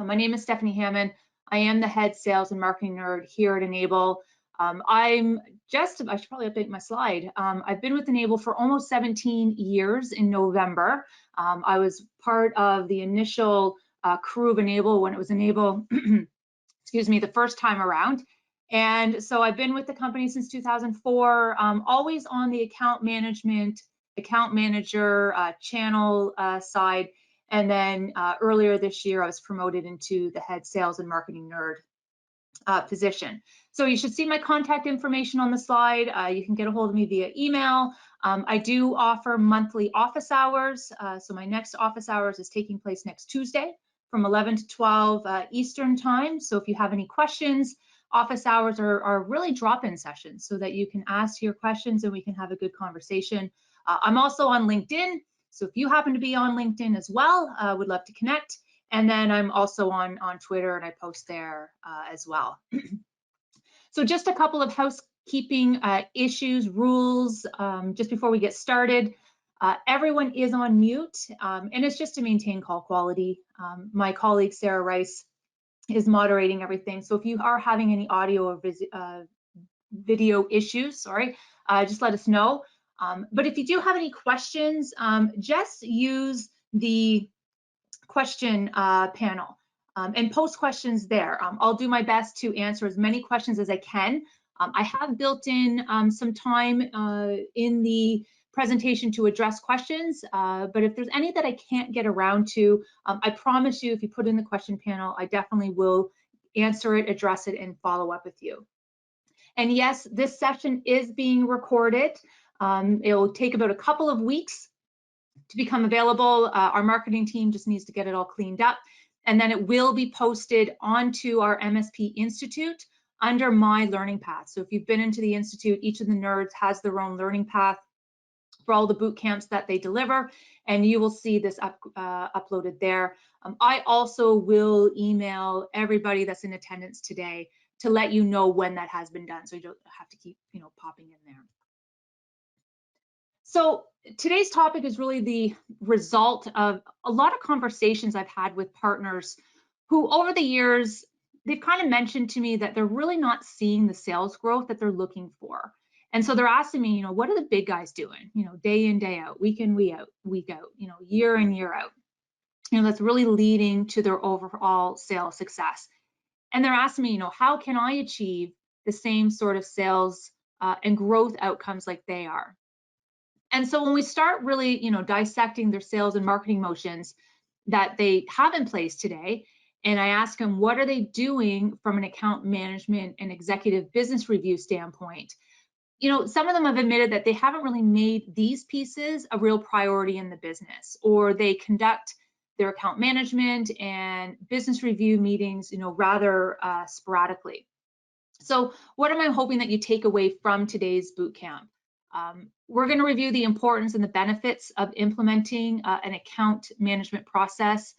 My name is Stephanie Hammond. I am the head sales and marketing nerd here at Enable. I should probably update my slide. I've been with Enable for almost 17 years in November. I was part of the initial crew of Enable when it was Enable, excuse me, the first time around. And so I've been with the company since 2004, always on the account management, account manager, channel side. And then earlier this year, I was promoted into the head sales and marketing nerd position. So you should see my contact information on the slide. You can get a hold of me via email. I do offer monthly office hours. So my next office hours is taking place next Tuesday from 11 to 12 Eastern time. So if you have any questions, office hours are really drop-in sessions so that you can ask your questions and we can have a good conversation. I'm also on LinkedIn. So if you happen to be on LinkedIn as well, would love to connect. And then I'm also on Twitter and I post there as well. So just a couple of housekeeping issues, rules, just before we get started. Everyone is on mute and it's just to maintain call quality. My colleague, Sarah Rice, is moderating everything. So if you are having any audio or video issues, just let us know. But if you do have any questions, just use the question panel and post questions there. I'll do my best to answer as many questions as I can. I have built in some time in the presentation to address questions, but if there's any that I can't get around to, I promise you, if you put in the question panel, I definitely will answer it, address it, and follow up with you. And yes, this session is being recorded. It'll take about a couple of weeks to become available. Our marketing team just needs to get it all cleaned up. And then it will be posted onto our MSP Institute under My Learning Path. So if you've been into the Institute, each of the nerds has their own learning path for all the boot camps that they deliver, and you will see this uploaded there. I also will email everybody that's in attendance today to let you know when that has been done, so you don't have to keep, popping in there. So today's topic is really the result of a lot of conversations I've had with partners who over the years, they've kind of mentioned to me that they're really not seeing the sales growth that they're looking for. And so they're asking me, what are the big guys doing, day in, day out, week in, week out, year in, year out, that's really leading to their overall sales success. And they're asking me, how can I achieve the same sort of sales and growth outcomes like they are? And so when we start really, dissecting their sales and marketing motions that they have in place today, and I ask them, what are they doing from an account management and executive business review standpoint? Some of them have admitted that they haven't really made these pieces a real priority in the business, or they conduct their account management and business review meetings, rather sporadically. So what am I hoping that you take away from today's boot camp? We're going to review the importance and the benefits of implementing an account management process.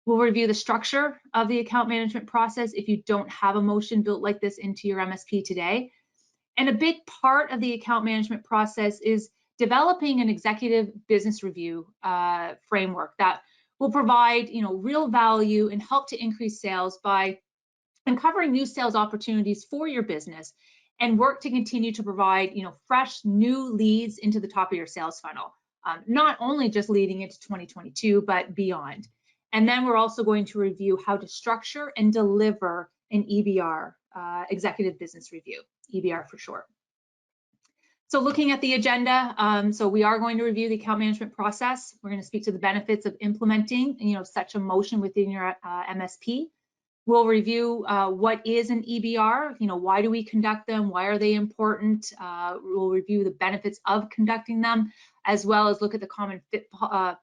We'll review the structure of the account management process if you don't have a motion built like this into your MSP today. And a big part of the account management process is developing an executive business review framework that will provide, real value and help to increase sales by uncovering new sales opportunities for your business and work to continue to provide, fresh new leads into the top of your sales funnel, not only just leading into 2022, but beyond. And then we're also going to review how to structure and deliver an EBR, executive business review, EBR for short. So looking at the agenda, so we are going to review the account management process. We're going to speak to the benefits of implementing, such a motion within your MSP. We'll review what is an EBR, why do we conduct them, why are they important? We'll review the benefits of conducting them, as well as look at the common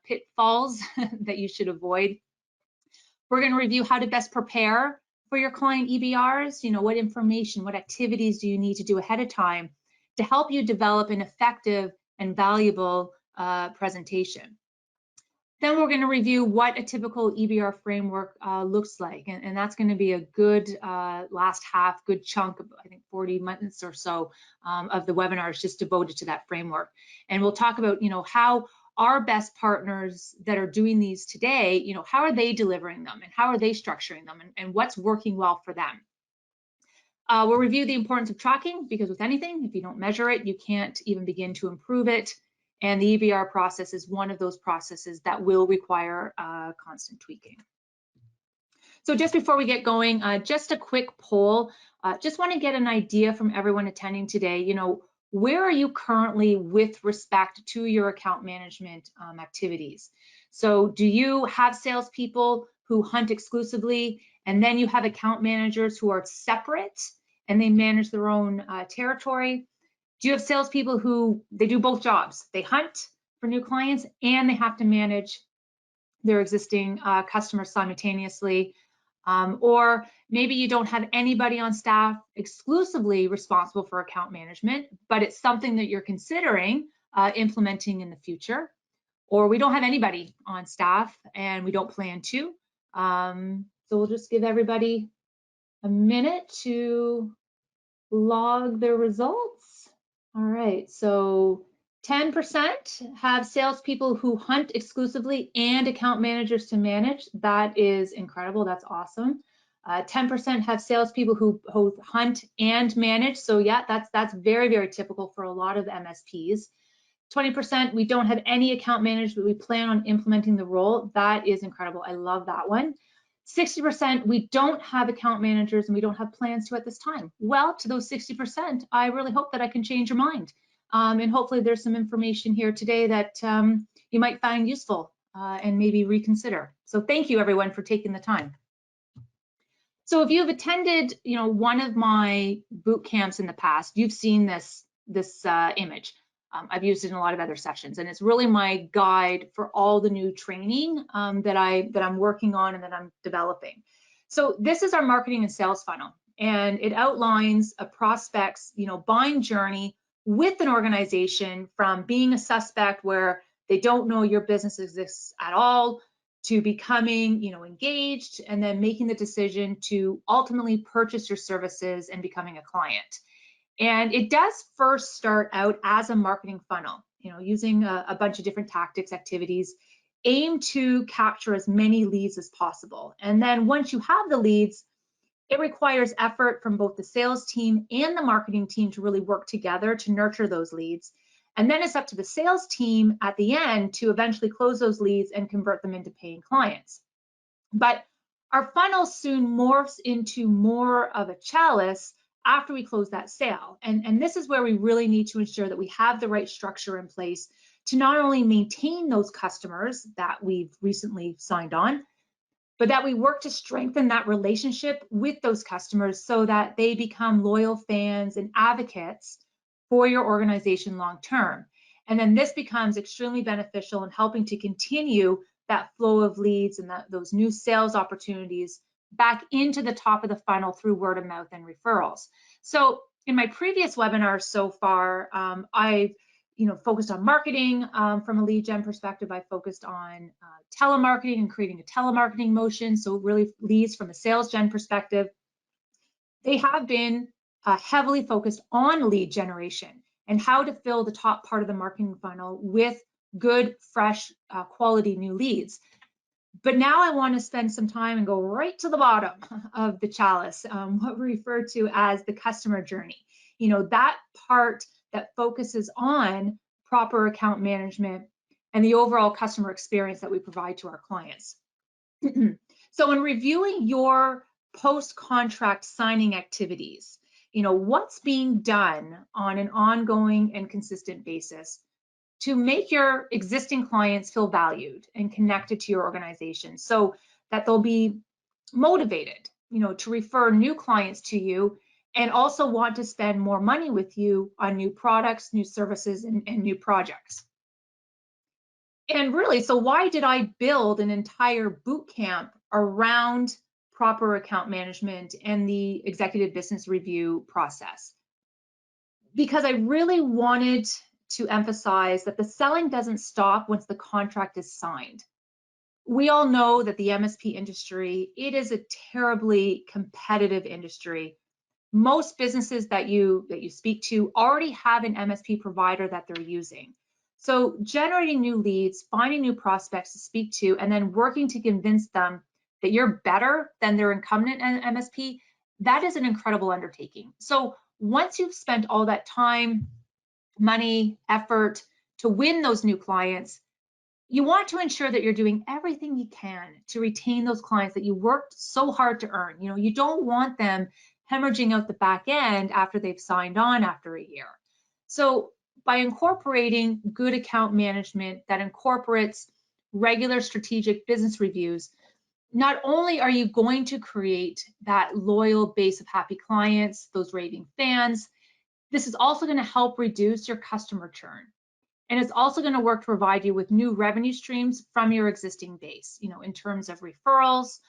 pitfalls that you should avoid. We're going to review how to best prepare for your client EBRs, what information, what activities do you need to do ahead of time to help you develop an effective and valuable presentation. Then we're going to review what a typical EBR framework looks like, and that's going to be a good last half, good chunk of, I think, 40 minutes or so of the webinar is just devoted to that framework. And we'll talk about, how our best partners that are doing these today, you know, how are they delivering them and how are they structuring them and what's working well for them. We'll review the importance of tracking, because with anything, if you don't measure it, you can't even begin to improve it. And the EBR process is one of those processes that will require constant tweaking. So just before we get going, just a quick poll. Just want to get an idea from everyone attending today, you know, where are you currently with respect to your account management activities? So do you have salespeople who hunt exclusively, and then you have account managers who are separate and they manage their own territory? Do you have salespeople who they do both jobs? They hunt for new clients and they have to manage their existing customers simultaneously. Or maybe you don't have anybody on staff exclusively responsible for account management, but it's something that you're considering implementing in the future. Or we don't have anybody on staff and we don't plan to. So we'll just give everybody a minute to log their results. All right, so 10% have salespeople who hunt exclusively and account managers to manage. That is incredible. That's awesome. 10% have salespeople who hunt and manage. So yeah, that's very, very typical for a lot of MSPs. 20%, we don't have any account managers, but we plan on implementing the role. That is incredible. I love that one. 60%, we don't have account managers and we don't have plans to at this time. Well, to those 60%, I really hope that I can change your mind. And hopefully there's some information here today that you might find useful and maybe reconsider. So thank you everyone for taking the time. So if you've attended, you know, one of my boot camps in the past, you've seen this image. I've used it in a lot of other sessions, and it's really my guide for all the new training that I'm working on and that I'm developing. So this is our marketing and sales funnel, and it outlines a prospect's, you know, buying journey with an organization, from being a suspect where they don't know your business exists at all, to becoming, you know, engaged, and then making the decision to ultimately purchase your services and becoming a client. And it does first start out as a marketing funnel, you know, using a bunch of different tactics, activities, aim to capture as many leads as possible. And then once you have the leads, it requires effort from both the sales team and the marketing team to really work together to nurture those leads. And then it's up to the sales team at the end to eventually close those leads and convert them into paying clients. But our funnel soon morphs into more of a chalice after we close that sale. And this is where we really need to ensure that we have the right structure in place to not only maintain those customers that we've recently signed on, but that we work to strengthen that relationship with those customers so that they become loyal fans and advocates for your organization long term. And then this becomes extremely beneficial in helping to continue that flow of leads and those new sales opportunities back into the top of the funnel through word of mouth and referrals. So in my previous webinars so far, I've focused on marketing from a lead gen perspective. I focused on telemarketing and creating a telemarketing motion. So really leads from a sales gen perspective. They have been heavily focused on lead generation and how to fill the top part of the marketing funnel with good, fresh, quality new leads. But now I want to spend some time and go right to the bottom of the chalice, what we refer to as the customer journey. You know, that part that focuses on proper account management and the overall customer experience that we provide to our clients. So in reviewing your post-contract signing activities, you know, what's being done on an ongoing and consistent basis to make your existing clients feel valued and connected to your organization so that they'll be motivated, you know, to refer new clients to you and also want to spend more money with you on new products, new services, and new projects. And really, so why did I build an entire boot camp around proper account management and the executive business review process? Because I really wanted to emphasize that the selling doesn't stop once the contract is signed. We all know that the MSP industry, it is a terribly competitive industry. Most businesses that you speak to already have an MSP provider that they're using. So generating new leads, finding new prospects to speak to, and then working to convince them that you're better than their incumbent MSP, that is an incredible undertaking. So once you've spent all that time, money, effort to win those new clients, you want to ensure that you're doing everything you can to retain those clients that you worked so hard to earn. You don't want them hemorrhaging out the back end after they've signed on after a year. So by incorporating good account management that incorporates regular strategic business reviews, not only are you going to create that loyal base of happy clients, those raving fans, this is also going to help reduce your customer churn. And it's also going to work to provide you with new revenue streams from your existing base, in terms of referrals,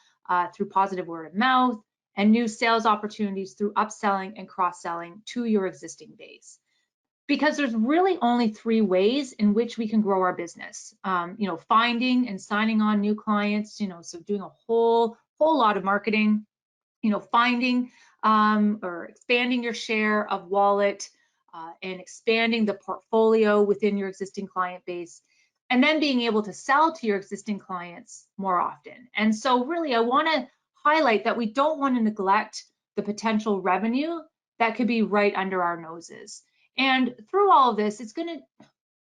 through positive word of mouth, and new sales opportunities through upselling and cross-selling to your existing base. Because there's really only 3 ways in which we can grow our business. Finding and signing on new clients, so doing a whole lot of marketing, finding or expanding your share of wallet, and expanding the portfolio within your existing client base, and then being able to sell to your existing clients more often. And so really, I want to highlight that we don't want to neglect the potential revenue that could be right under our noses. And through all of this, it's going to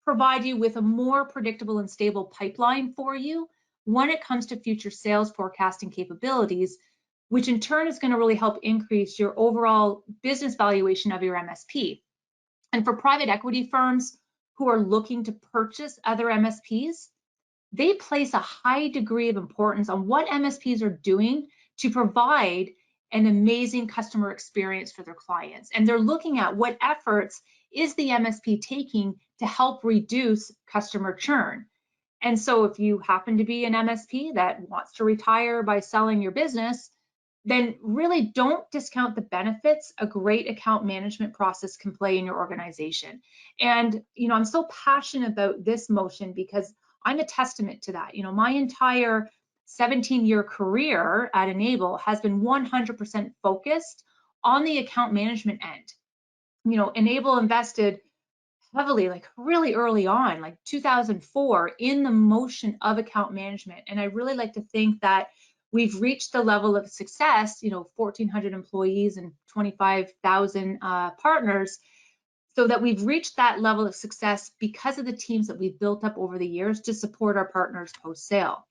provide you with a more predictable and stable pipeline for you when it comes to future sales forecasting capabilities, which in turn is going to really help increase your overall business valuation of your MSP. And for private equity firms who are looking to purchase other MSPs, they place a high degree of importance on what MSPs are doing to provide an amazing customer experience for their clients. And they're looking at what efforts is the MSP taking to help reduce customer churn. And so if you happen to be an MSP that wants to retire by selling your business, then really don't discount the benefits a great account management process can play in your organization. And, I'm so passionate about this motion because I'm a testament to that. My entire 17-year career at Enable has been 100% focused on the account management end. Enable invested heavily, like really early on, like 2004, in the motion of account management. And I really like to think that we've reached the level of success, 1,400 employees and 25,000 partners, so that we've reached that level of success because of the teams that we've built up over the years to support our partners post-sale.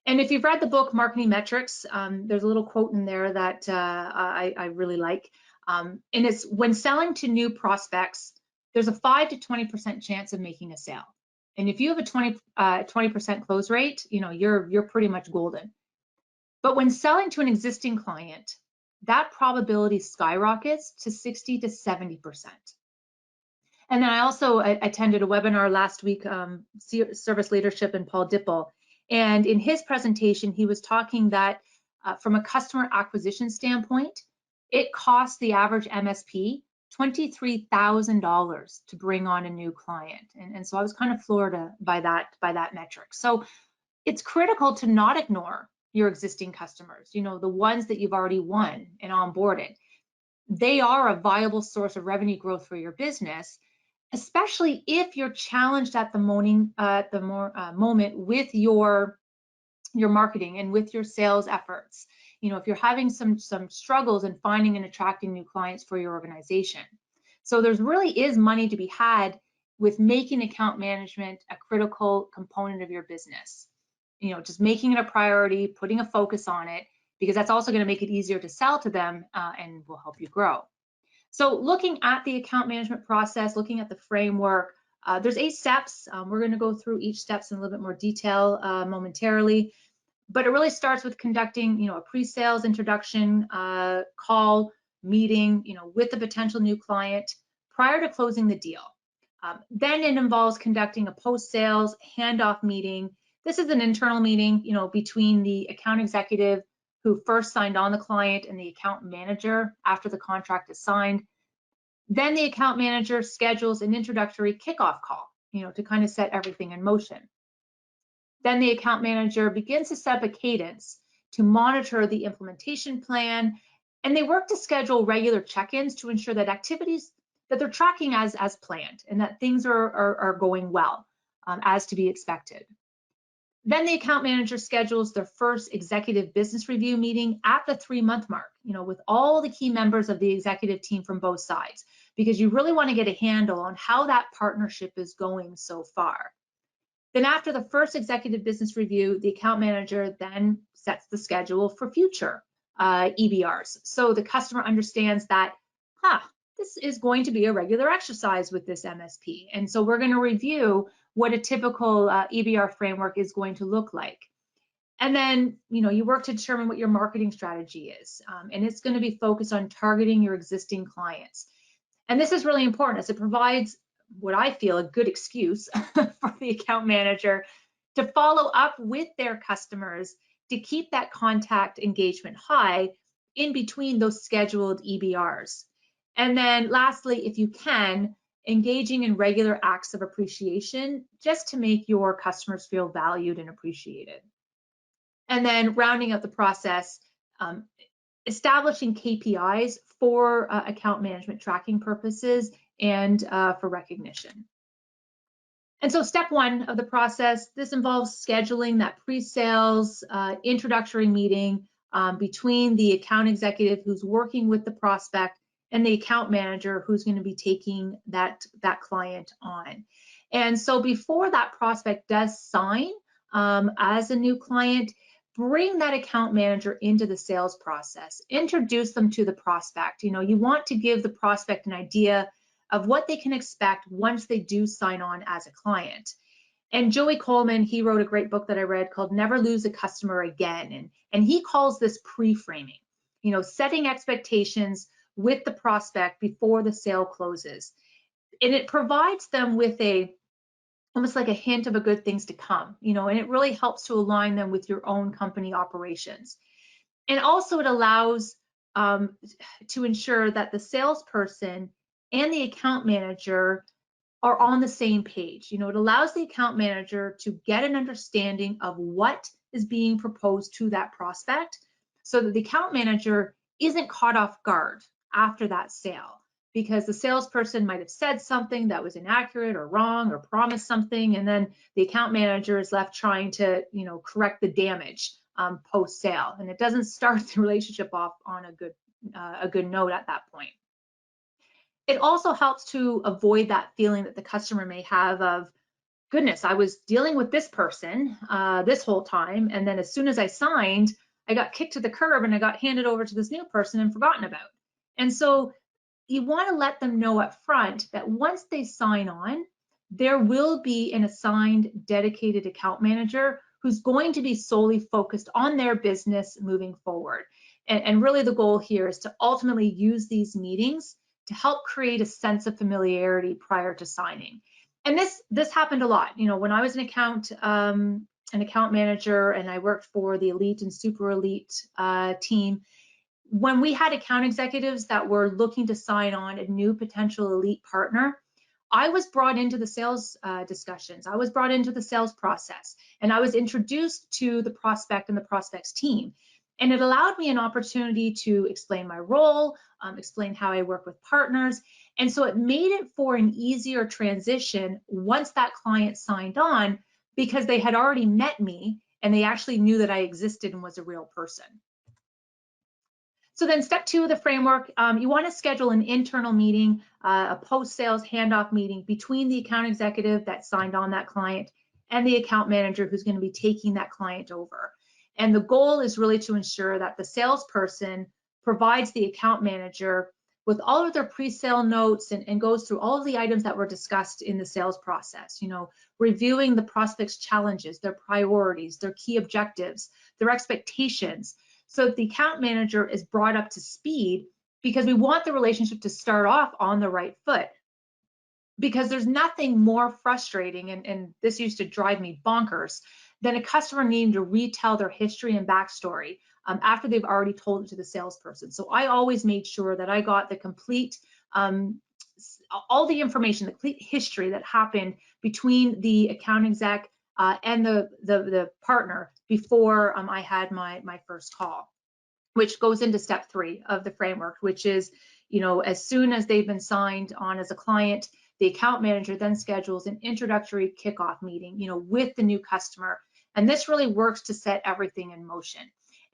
And if you've read the book Marketing Metrics, there's a little quote in there that I really like. And it's, when selling to new prospects, there's a 5 to 20% chance of making a sale. And if you have a 20% close rate, you're pretty much golden. But when selling to an existing client, that probability skyrockets to 60 to 70%. And then I also attended a webinar last week, Service Leadership, and Paul Dipple. And in his presentation, he was talking that from a customer acquisition standpoint, it costs the average MSP $23,000 to bring on a new client. And so I was kind of floored by that metric. So it's critical to not ignore your existing customers, the ones that you've already won and onboarded. They are a viable source of revenue growth for your business, especially if you're challenged at the moment with your marketing and with your sales efforts. If you're having some struggles in finding and attracting new clients for your organization. So there's really is money to be had with making account management a critical component of your business. Just making it a priority, putting a focus on it, because that's also going to make it easier to sell to them and will help you grow. So looking at the account management process, looking at the framework, there's 8 steps. We're going to go through each steps in a little bit more detail momentarily. But it really starts with conducting, a pre-sales introduction call, meeting, with the potential new client prior to closing the deal. Then it involves conducting a post-sales handoff meeting. This is an internal meeting, between the account executive who first signed on the client and the account manager after the contract is signed. Then the account manager schedules an introductory kickoff call, to kind of set everything in motion. Then the account manager begins to set up a cadence to monitor the implementation plan, and they work to schedule regular check-ins to ensure that activities that they're tracking as planned and that things are going well as to be expected. Then the account manager schedules their first executive business review meeting at the 3-month mark, with all the key members of the executive team from both sides, because you really want to get a handle on how that partnership is going so far. Then after the first executive business review, the account manager then sets the schedule for future EBRs. So the customer understands that, this is going to be a regular exercise with this MSP. And so we're going to review what a typical EBR framework is going to look like. And then, you work to determine what your marketing strategy is. And it's going to be focused on targeting your existing clients. And this is really important as it provides what I feel a good excuse for the account manager to follow up with their customers to keep that contact engagement high in between those scheduled EBRs. And then lastly, if you can, engaging in regular acts of appreciation just to make your customers feel valued and appreciated. And then rounding out the process, establishing KPIs for account management tracking purposes and for recognition. And so step 1 of the process, this involves scheduling that pre-sales introductory meeting between the account executive who's working with the prospect and the account manager who's going to be taking that client on. And so before that prospect does sign as a new client, bring that account manager into the sales process, introduce them to the prospect. You want to give the prospect an idea of what they can expect once they do sign on as a client. And Joey Coleman, he wrote a great book that I read called Never Lose a Customer Again. And he calls this pre-framing, setting expectations with the prospect before the sale closes. And it provides them with almost like a hint of a good things to come, and it really helps to align them with your own company operations. And also it allows to ensure that the salesperson and the account manager are on the same page. It allows the account manager to get an understanding of what is being proposed to that prospect so that the account manager isn't caught off guard after that sale, because the salesperson might have said something that was inaccurate or wrong or promised something, and then the account manager is left trying to, correct the damage post-sale, and it doesn't start the relationship off on a good note at that point. It also helps to avoid that feeling that the customer may have of, goodness, I was dealing with this person this whole time, and then as soon as I signed, I got kicked to the curb and I got handed over to this new person and forgotten about. And so you want to let them know up front that once they sign on, there will be an assigned dedicated account manager who's going to be solely focused on their business moving forward. And really the goal here is to ultimately use these meetings to help create a sense of familiarity prior to signing. And this happened a lot. When I was an account manager and I worked for the elite and super elite team, when we had account executives that were looking to sign on a new potential elite partner, I was brought into the sales discussions. I was brought into the sales process, and I was introduced to the prospect and the prospect's team. And it allowed me an opportunity to explain my role, explain how I work with partners. And so it made it for an easier transition once that client signed on, because they had already met me and they actually knew that I existed and was a real person. So then step 2 of the framework, you want to schedule an internal meeting, a post-sales handoff meeting between the account executive that signed on that client and the account manager who's going to be taking that client over. And the goal is really to ensure that the salesperson provides the account manager with all of their pre-sale notes and goes through all of the items that were discussed in the sales process, reviewing the prospect's challenges, their priorities, their key objectives, their expectations, so that the account manager is brought up to speed, because we want the relationship to start off on the right foot. Because there's nothing more frustrating, and this used to drive me bonkers, than a customer needing to retell their history and backstory after they've already told it to the salesperson. So I always made sure that I got the complete, all the information, the complete history that happened between the account exec and the partner before I had my first call, which goes into step 3 of the framework, which is, As soon as they've been signed on as a client, the account manager then schedules an introductory kickoff meeting, with the new customer. And this really works to set everything in motion.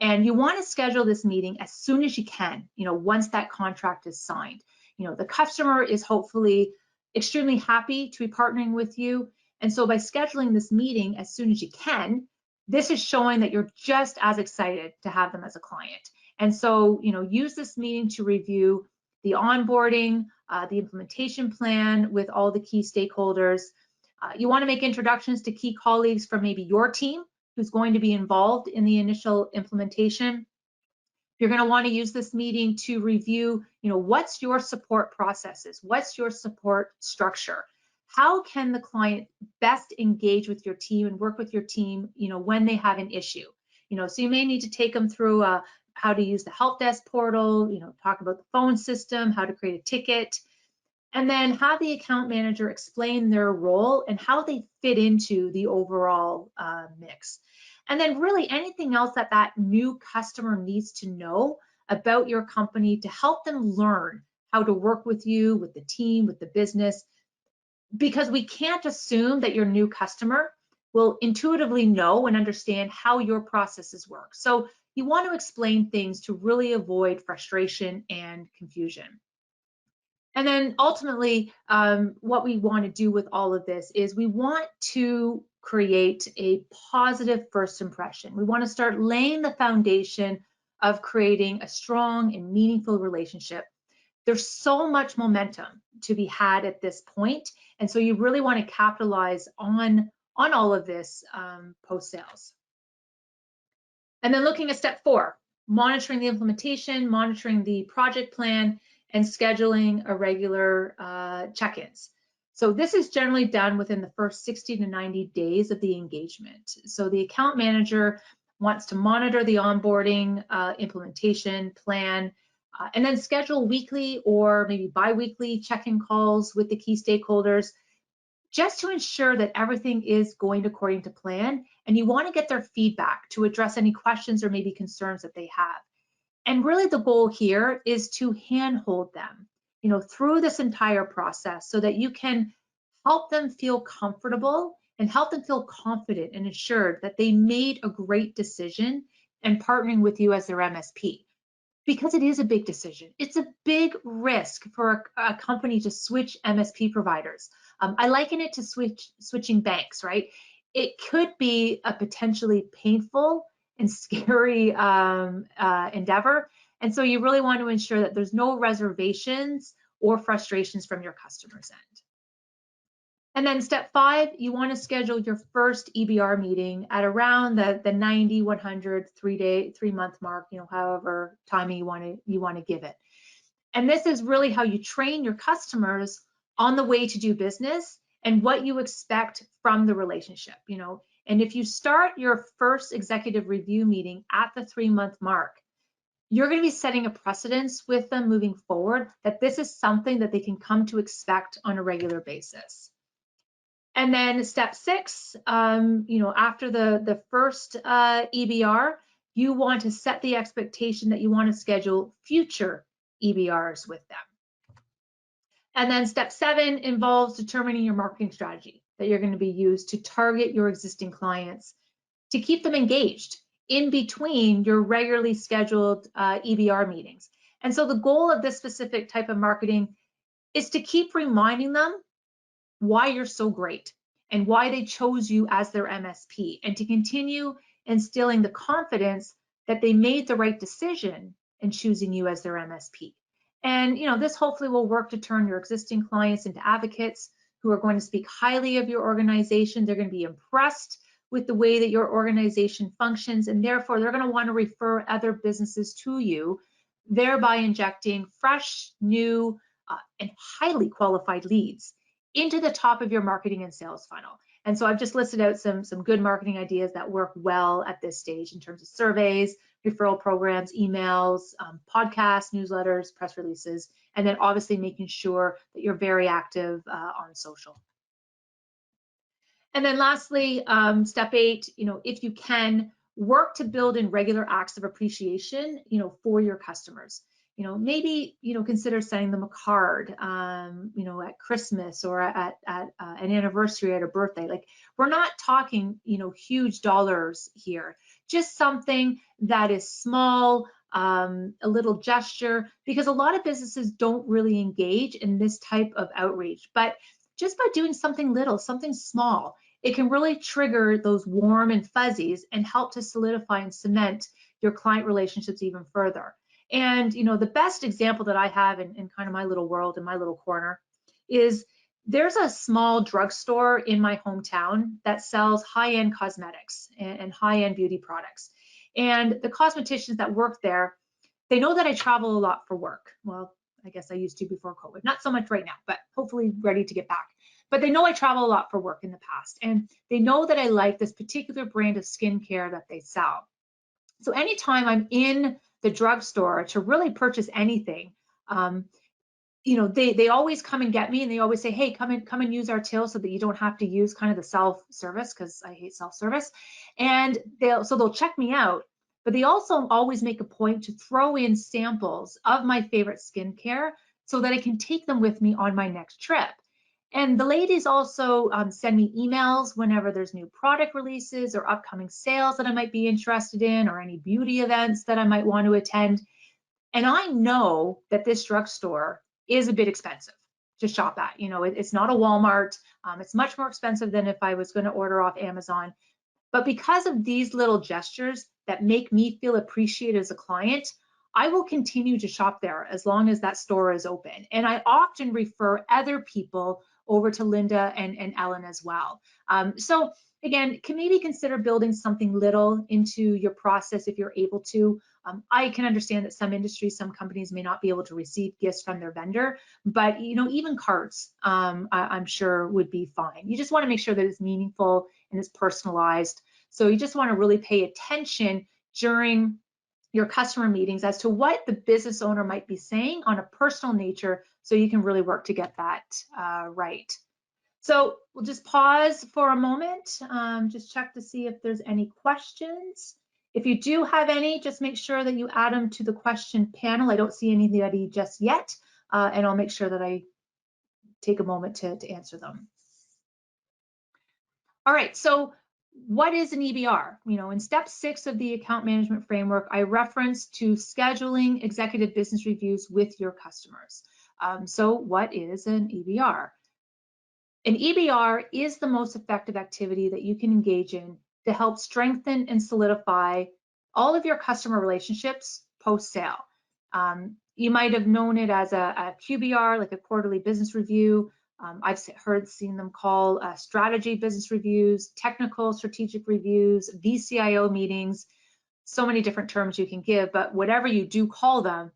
And you want to schedule this meeting as soon as you can, once that contract is signed. The customer is hopefully extremely happy to be partnering with you. And so by scheduling this meeting as soon as you can, this is showing that you're just as excited to have them as a client. And so, use this meeting to review the onboarding, the implementation plan with all the key stakeholders. You want to make introductions to key colleagues from maybe your team who's going to be involved in the initial implementation. You're going to want to use this meeting to review, what's your support processes? What's your support structure? How can the client best engage with your team and work with your team, when they have an issue? So you may need to take them through how to use the help desk portal, talk about the phone system, how to create a ticket, and then have the account manager explain their role and how they fit into the overall mix. And then really anything else that new customer needs to know about your company to help them learn how to work with you, with the team, with the business, because we can't assume that your new customer will intuitively know and understand how your processes work. So you want to explain things to really avoid frustration and confusion. And then ultimately, what we want to do with all of this is we want to create a positive first impression. We want to start laying the foundation of creating a strong and meaningful relationship. There's so much momentum to be had at this point, and so you really want to capitalize on all of this post-sales. And then looking at step 4, monitoring the implementation, monitoring the project plan, and scheduling a regular check-ins. So this is generally done within the first 60 to 90 days of the engagement. So the account manager wants to monitor the onboarding, implementation plan, and then schedule weekly or maybe bi-weekly check-in calls with the key stakeholders just to ensure that everything is going according to plan. And you want to get their feedback to address any questions or maybe concerns that they have. And really the goal here is to handhold them, through this entire process so that you can help them feel comfortable and help them feel confident and assured that they made a great decision in partnering with you as their MSP. Because it is a big decision. It's a big risk for a company to switch MSP providers. I liken it to switching banks, right? It could be a potentially painful and scary endeavor. And so you really want to ensure that there's no reservations or frustrations from your customer's end. And then step 5, you want to schedule your first EBR meeting at around the 90, 100, 3-month mark, however timing you want to give it. And this is really how you train your customers on the way to do business and what you expect from the relationship, And if you start your first executive review meeting at the 3-month mark, you're going to be setting a precedence with them moving forward that this is something that they can come to expect on a regular basis. And then step 6, after the first EBR, you want to set the expectation that you want to schedule future EBRs with them. And then step 7 involves determining your marketing strategy that you're going to be used to target your existing clients to keep them engaged in between your regularly scheduled EBR meetings. And so the goal of this specific type of marketing is to keep reminding them why you're so great and why they chose you as their MSP, and to continue instilling the confidence that they made the right decision in choosing you as their MSP. And this hopefully will work to turn your existing clients into advocates who are going to speak highly of your organization. They're going to be impressed with the way that your organization functions, and therefore they're going to want to refer other businesses to you, thereby injecting fresh, new, and highly qualified leads into the top of your marketing and sales funnel. And so I've just listed out some good marketing ideas that work well at this stage in terms of surveys, referral programs, emails, podcasts, newsletters, press releases, and then obviously making sure that you're very active on social. And then lastly, step 8, if you can, work to build in regular acts of appreciation, for your customers. maybe, consider sending them a card, at Christmas or at an anniversary, at a birthday. Like, we're not talking, huge dollars here, just something that is small, a little gesture, because a lot of businesses don't really engage in this type of outreach. But just by doing something little, something small, it can really trigger those warm and fuzzies and help to solidify and cement your client relationships even further. And the best example that I have in kind of my little world, in my little corner, is there's a small drugstore in my hometown that sells high-end cosmetics and high-end beauty products. And the cosmeticians that work there, they know that I travel a lot for work. Well, I guess I used to before COVID, not so much right now, but hopefully ready to get back. But they know I travel a lot for work in the past, and they know that I like this particular brand of skincare that they sell. So anytime I'm in the drugstore to really purchase anything, they always come and get me, and they always say, hey, come and use our till so that you don't have to use kind of the self-service, because I hate self-service. And they'll check me out, but they also always make a point to throw in samples of my favorite skincare so that I can take them with me on my next trip. And the ladies also send me emails whenever there's new product releases or upcoming sales that I might be interested in, or any beauty events that I might want to attend. And I know that this drugstore is a bit expensive to shop at. It's not a Walmart. It's much more expensive than if I was going to order off Amazon. But because of these little gestures that make me feel appreciated as a client, I will continue to shop there as long as that store is open. And I often refer other people over to Linda and Ellen as well. So again, can maybe consider building something little into your process if you're able to. I can understand that some industries, some companies may not be able to receive gifts from their vendor, but even cards, I'm sure would be fine. You just want to make sure that it's meaningful and it's personalized. So you just want to really pay attention during your customer meetings as to what the business owner might be saying on a personal nature, so you can really work to get that right. So we'll just pause for a moment, just check to see if there's any questions. If you do have any, just make sure that you add them to the question panel. I don't see anybody just yet, and I'll make sure that I take a moment to answer them. All right, so what is an EBR? In step 6 of the account management framework, I reference to scheduling executive business reviews with your customers. So what is an EBR? An EBR is the most effective activity that you can engage in to help strengthen and solidify all of your customer relationships post-sale. You might have known it as a QBR, like a quarterly business review. I've seen them call strategy business reviews, technical strategic reviews, VCIO meetings, so many different terms you can give, but whatever you do call them,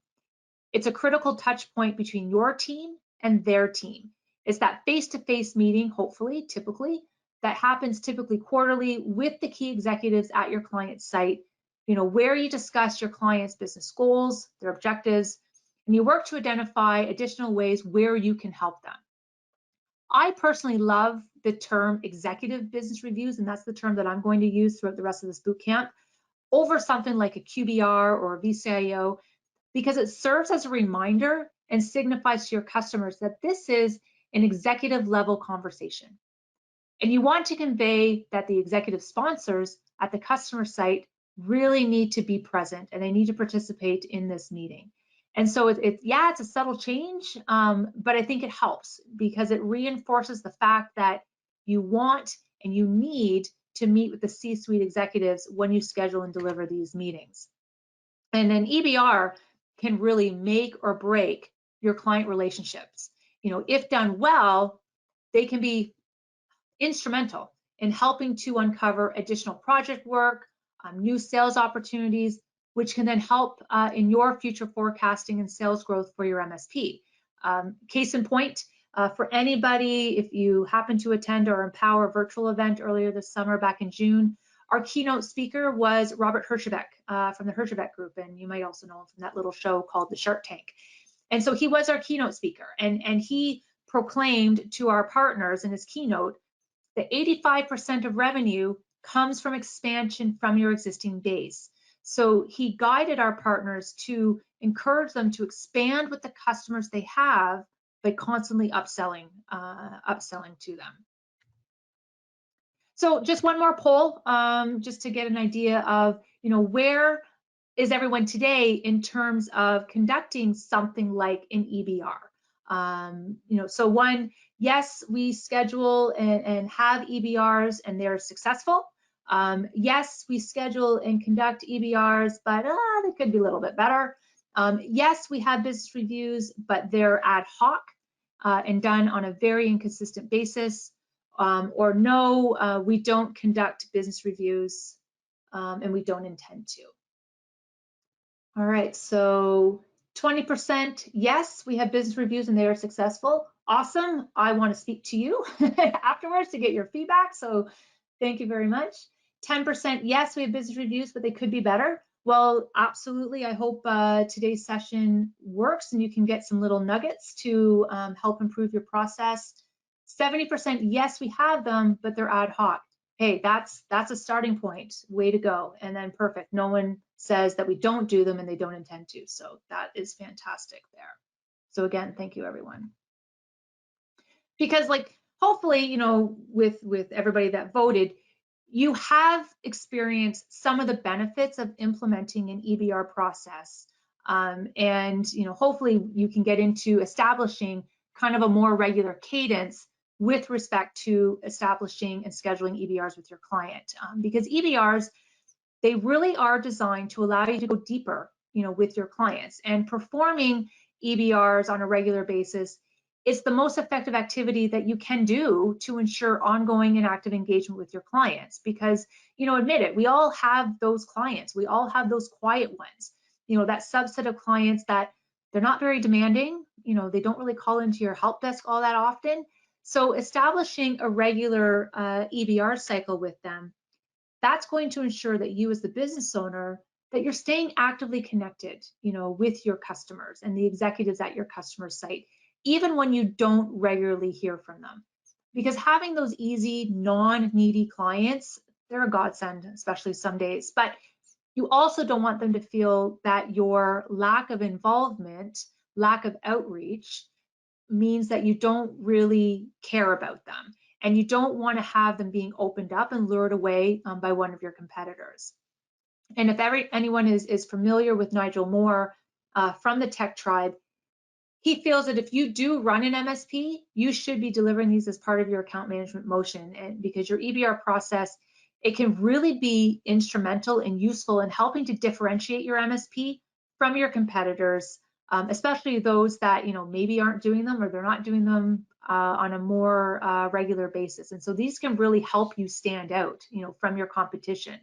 it's a critical touch point between your team and their team. It's that face-to-face meeting, hopefully, typically, that happens typically quarterly with the key executives at your client site, where you discuss your client's business goals, their objectives, and you work to identify additional ways where you can help them. I personally love the term executive business reviews, and that's the term that I'm going to use throughout the rest of this boot camp, over something like a QBR or a VCIO, because it serves as a reminder and signifies to your customers that this is an executive level conversation. And you want to convey that the executive sponsors at the customer site really need to be present and they need to participate in this meeting. And so it's a subtle change, but I think it helps because it reinforces the fact that you want and you need to meet with the C-suite executives when you schedule and deliver these meetings. And an EBR can really make or break your client relationships. If done well, they can be instrumental in helping to uncover additional project work, new sales opportunities, which can then help in your future forecasting and sales growth for your MSP. Case in point, for anybody, if you happen to attend our Empower virtual event earlier this summer back in June, our keynote speaker was Robert Herjavec from the Herjavec Group, and you might also know him from that little show called the Shark Tank. And so he was our keynote speaker, and he proclaimed to our partners in his keynote that 85% of revenue comes from expansion from your existing base. So he guided our partners to encourage them to expand with the customers they have by constantly upselling to them. So just one more poll, just to get an idea of, where is everyone today in terms of conducting something like an EBR? So one, yes, we schedule and have EBRs and they're successful. Yes, we schedule and conduct EBRs, but they could be a little bit better. Yes, we have business reviews, but they're ad hoc and done on a very inconsistent basis. Or no, we don't conduct business reviews and we don't intend to. All right, so 20% yes, we have business reviews and they are successful. Awesome. I want to speak to you afterwards to get your feedback. So thank you very much. 10% yes, we have business reviews, but they could be better. Well, absolutely. I hope today's session works and you can get some little nuggets to help improve your process. 70% yes, we have them, but they're ad hoc. Hey, that's a starting point. Way to go. And then perfect. No one says that we don't do them and they don't intend to. So that is fantastic there. So again, thank you, everyone. Because hopefully, with everybody that voted, you have experienced some of the benefits of implementing an EBR process. And hopefully you can get into establishing kind of a more regular cadence with respect to establishing and scheduling EBRs with your client. Because EBRs, they really are designed to allow you to go deeper, with your clients. And performing EBRs on a regular basis, it's the most effective activity that you can do to ensure ongoing and active engagement with your clients. Because, admit it, we all have those clients. We all have those quiet ones, that subset of clients that they're not very demanding. They don't really call into your help desk all that often. So establishing a regular EBR cycle with them, that's going to ensure that you as the business owner, that you're staying actively connected, with your customers and the executives at your customer site, even when you don't regularly hear from them. Because having those easy, non-needy clients, they're a godsend, especially some days. But you also don't want them to feel that your lack of involvement, lack of outreach, means that you don't really care about them. And you don't want to have them being opened up and lured away by one of your competitors. And if anyone is familiar with Nigel Moore from the Tech Tribe, he feels that if you do run an MSP, you should be delivering these as part of your account management motion. And because your EBR process, it can really be instrumental and useful in helping to differentiate your MSP from your competitors, especially those that maybe aren't doing them or they're not doing them on a more regular basis. And so these can really help you stand out, from your competition,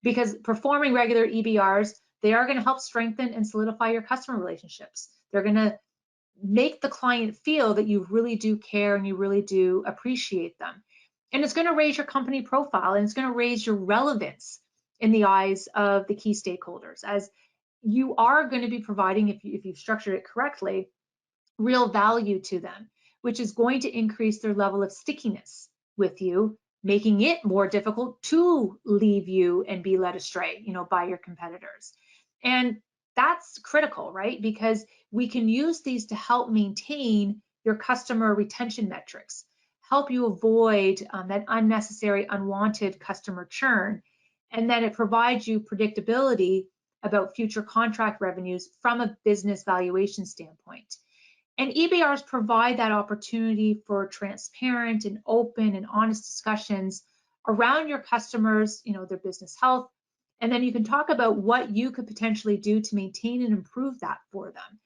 because performing regular EBRs, they are going to help strengthen and solidify your customer relationships. They're going to make the client feel that you really do care and you really do appreciate them. And it's going to raise your company profile and it's going to raise your relevance in the eyes of the key stakeholders, as you are going to be providing, if you've structured it correctly, real value to them, which is going to increase their level of stickiness with you, making it more difficult to leave you and be led astray, by your competitors. And that's critical, right? Because we can use these to help maintain your customer retention metrics, help you avoid that unnecessary, unwanted customer churn, and then it provides you predictability about future contract revenues from a business valuation standpoint. And EBRs provide that opportunity for transparent and open and honest discussions around your customers, their business health. And then you can talk about what you could potentially do to maintain and improve that for them,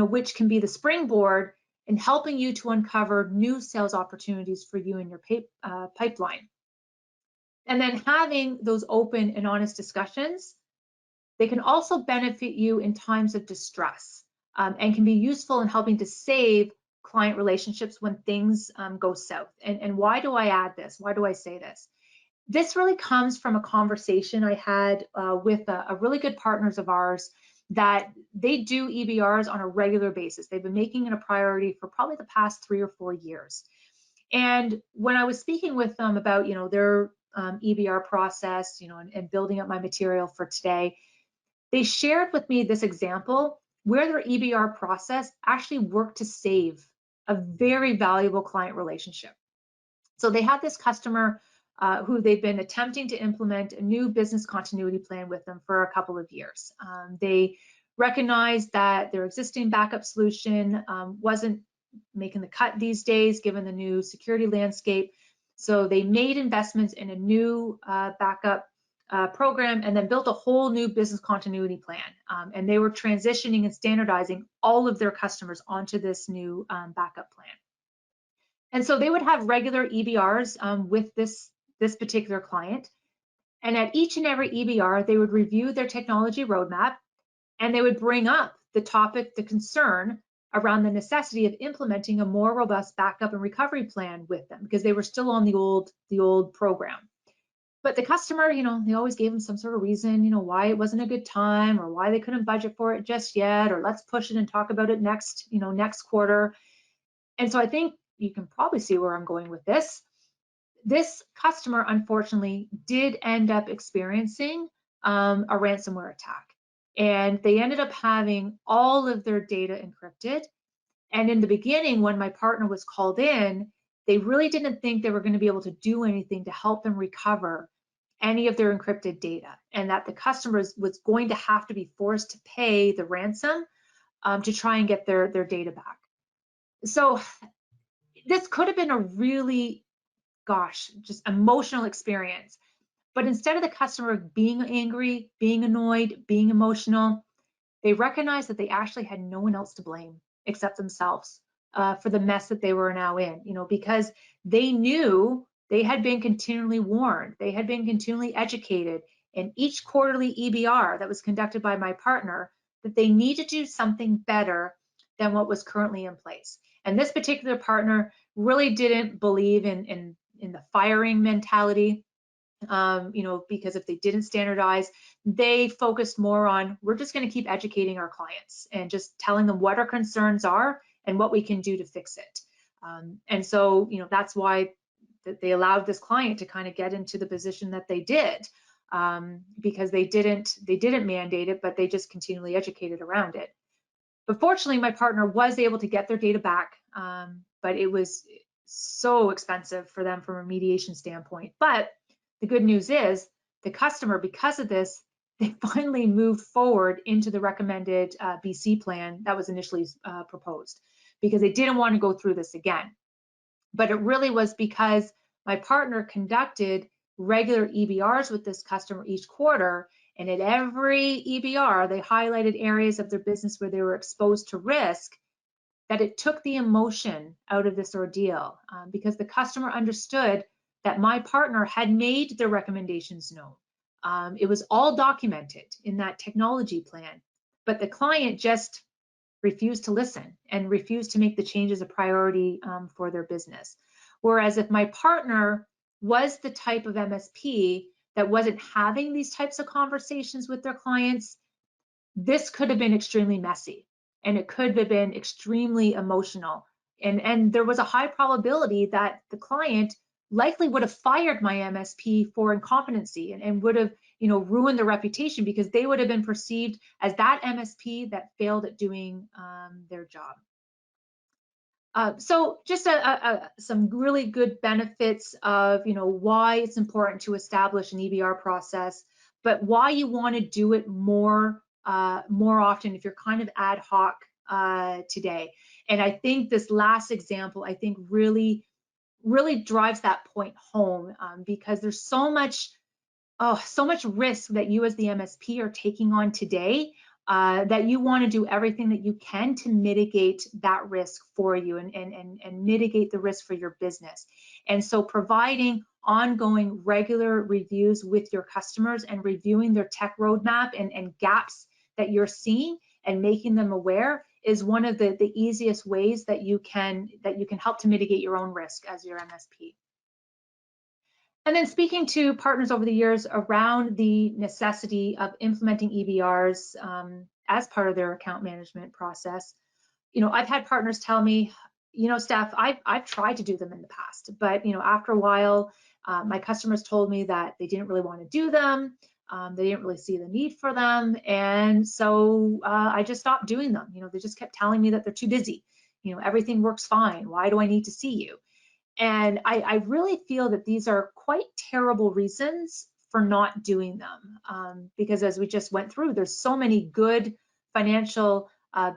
which can be the springboard in helping you to uncover new sales opportunities for you in your pipeline. And then having those open and honest discussions, they can also benefit you in times of distress. And can be useful in helping to save client relationships when things go south. And why do I add this? Why do I say this? This really comes from a conversation I had with a really good partners of ours that they do EBRs on a regular basis. They've been making it a priority for probably the past 3 or 4 years. And when I was speaking with them about, their EBR process, and building up my material for today, they shared with me this example where their EBR process actually worked to save a very valuable client relationship. So they had this customer who they've been attempting to implement a new business continuity plan with them for a couple of years. They recognized that their existing backup solution wasn't making the cut these days given the new security landscape. So they made investments in a new backup program and then built a whole new business continuity plan. And they were transitioning and standardizing all of their customers onto this new backup plan. And so they would have regular EBRs with this particular client. And at each and every EBR, they would review their technology roadmap and they would bring up the topic, the concern around the necessity of implementing a more robust backup and recovery plan with them because they were still on the old program. But the customer, they always gave them some sort of reason, why it wasn't a good time or why they couldn't budget for it just yet, or let's push it and talk about it next quarter. And so I think you can probably see where I'm going with this. This customer, unfortunately, did end up experiencing a ransomware attack. And they ended up having all of their data encrypted. And in the beginning, when my partner was called in, they really didn't think they were going to be able to do anything to help them recover any of their encrypted data, and that the customer was going to have to be forced to pay the ransom to try and get their data back. So this could have been a really, just emotional experience. But instead of the customer being angry, being annoyed, being emotional, they recognized that they actually had no one else to blame except themselves for the mess that they were now in, because they knew they had been continually warned, they had been continually educated in each quarterly EBR that was conducted by my partner that they needed to do something better than what was currently in place. And this particular partner really didn't believe in the firing mentality. Because if they didn't standardize, they focused more on, we're just going to keep educating our clients and just telling them what our concerns are and what we can do to fix it. And so, that's why they allowed this client to kind of get into the position that they did, because they didn't mandate it, but they just continually educated around it. But fortunately, my partner was able to get their data back, but it was so expensive for them from a remediation standpoint. But the good news is the customer, because of this, they finally moved forward into the recommended BC plan that was initially proposed, because they didn't want to go through this again. But it really was because my partner conducted regular EBRs with this customer each quarter, and at every EBR, they highlighted areas of their business where they were exposed to risk, that it took the emotion out of this ordeal, because the customer understood that my partner had made their recommendations known. It was all documented in that technology plan, but the client just refused to listen and refused to make the changes a priority for their business. Whereas if my partner was the type of MSP that wasn't having these types of conversations with their clients, this could have been extremely messy and it could have been extremely emotional. And there was a high probability that the client likely would have fired my MSP for incompetency and would have, ruined their reputation, because they would have been perceived as that MSP that failed at doing their job. So just some really good benefits of, why it's important to establish an EBR process, but why you want to do it more often if you're kind of ad hoc today. And I think this last example, really drives that point home, because there's so much risk that you as the MSP are taking on today, that you want to do everything that you can to mitigate that risk for you and mitigate the risk for your business. And so providing ongoing regular reviews with your customers and reviewing their tech roadmap and gaps that you're seeing and making them aware is one of the easiest ways that you can help to mitigate your own risk as your MSP. And then speaking to partners over the years around the necessity of implementing EBRs as part of their account management process, I've had partners tell me, Steph, I've tried to do them in the past, but after a while, my customers told me that they didn't really want to do them. They didn't really see the need for them. And so I just stopped doing them. They just kept telling me that they're too busy. Everything works fine. Why do I need to see you? And I really feel that these are quite terrible reasons for not doing them. Because as we just went through, there's so many good financial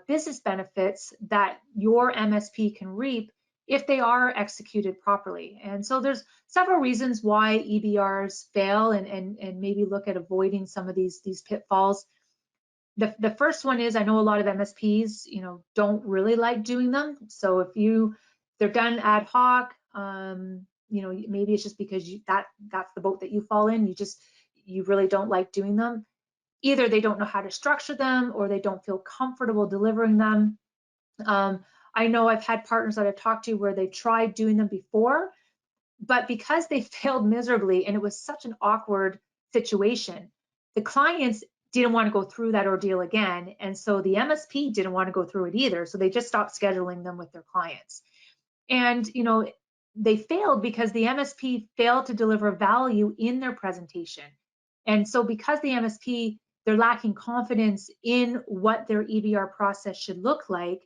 business benefits that your MSP can reap if they are executed properly. And so there's several reasons why EBRs fail, and maybe look at avoiding some of these pitfalls. The first one is, I know a lot of MSPs, don't really like doing them. So if they're done ad hoc, maybe it's just because that's the boat that you fall in. You really don't like doing them. Either they don't know how to structure them, or they don't feel comfortable delivering them. I know I've had partners that I've talked to where they tried doing them before, but because they failed miserably and it was such an awkward situation, the clients didn't want to go through that ordeal again. And so the MSP didn't want to go through it either. So they just stopped scheduling them with their clients. And, they failed because the MSP failed to deliver value in their presentation. And so because the MSP, they're lacking confidence in what their EBR process should look like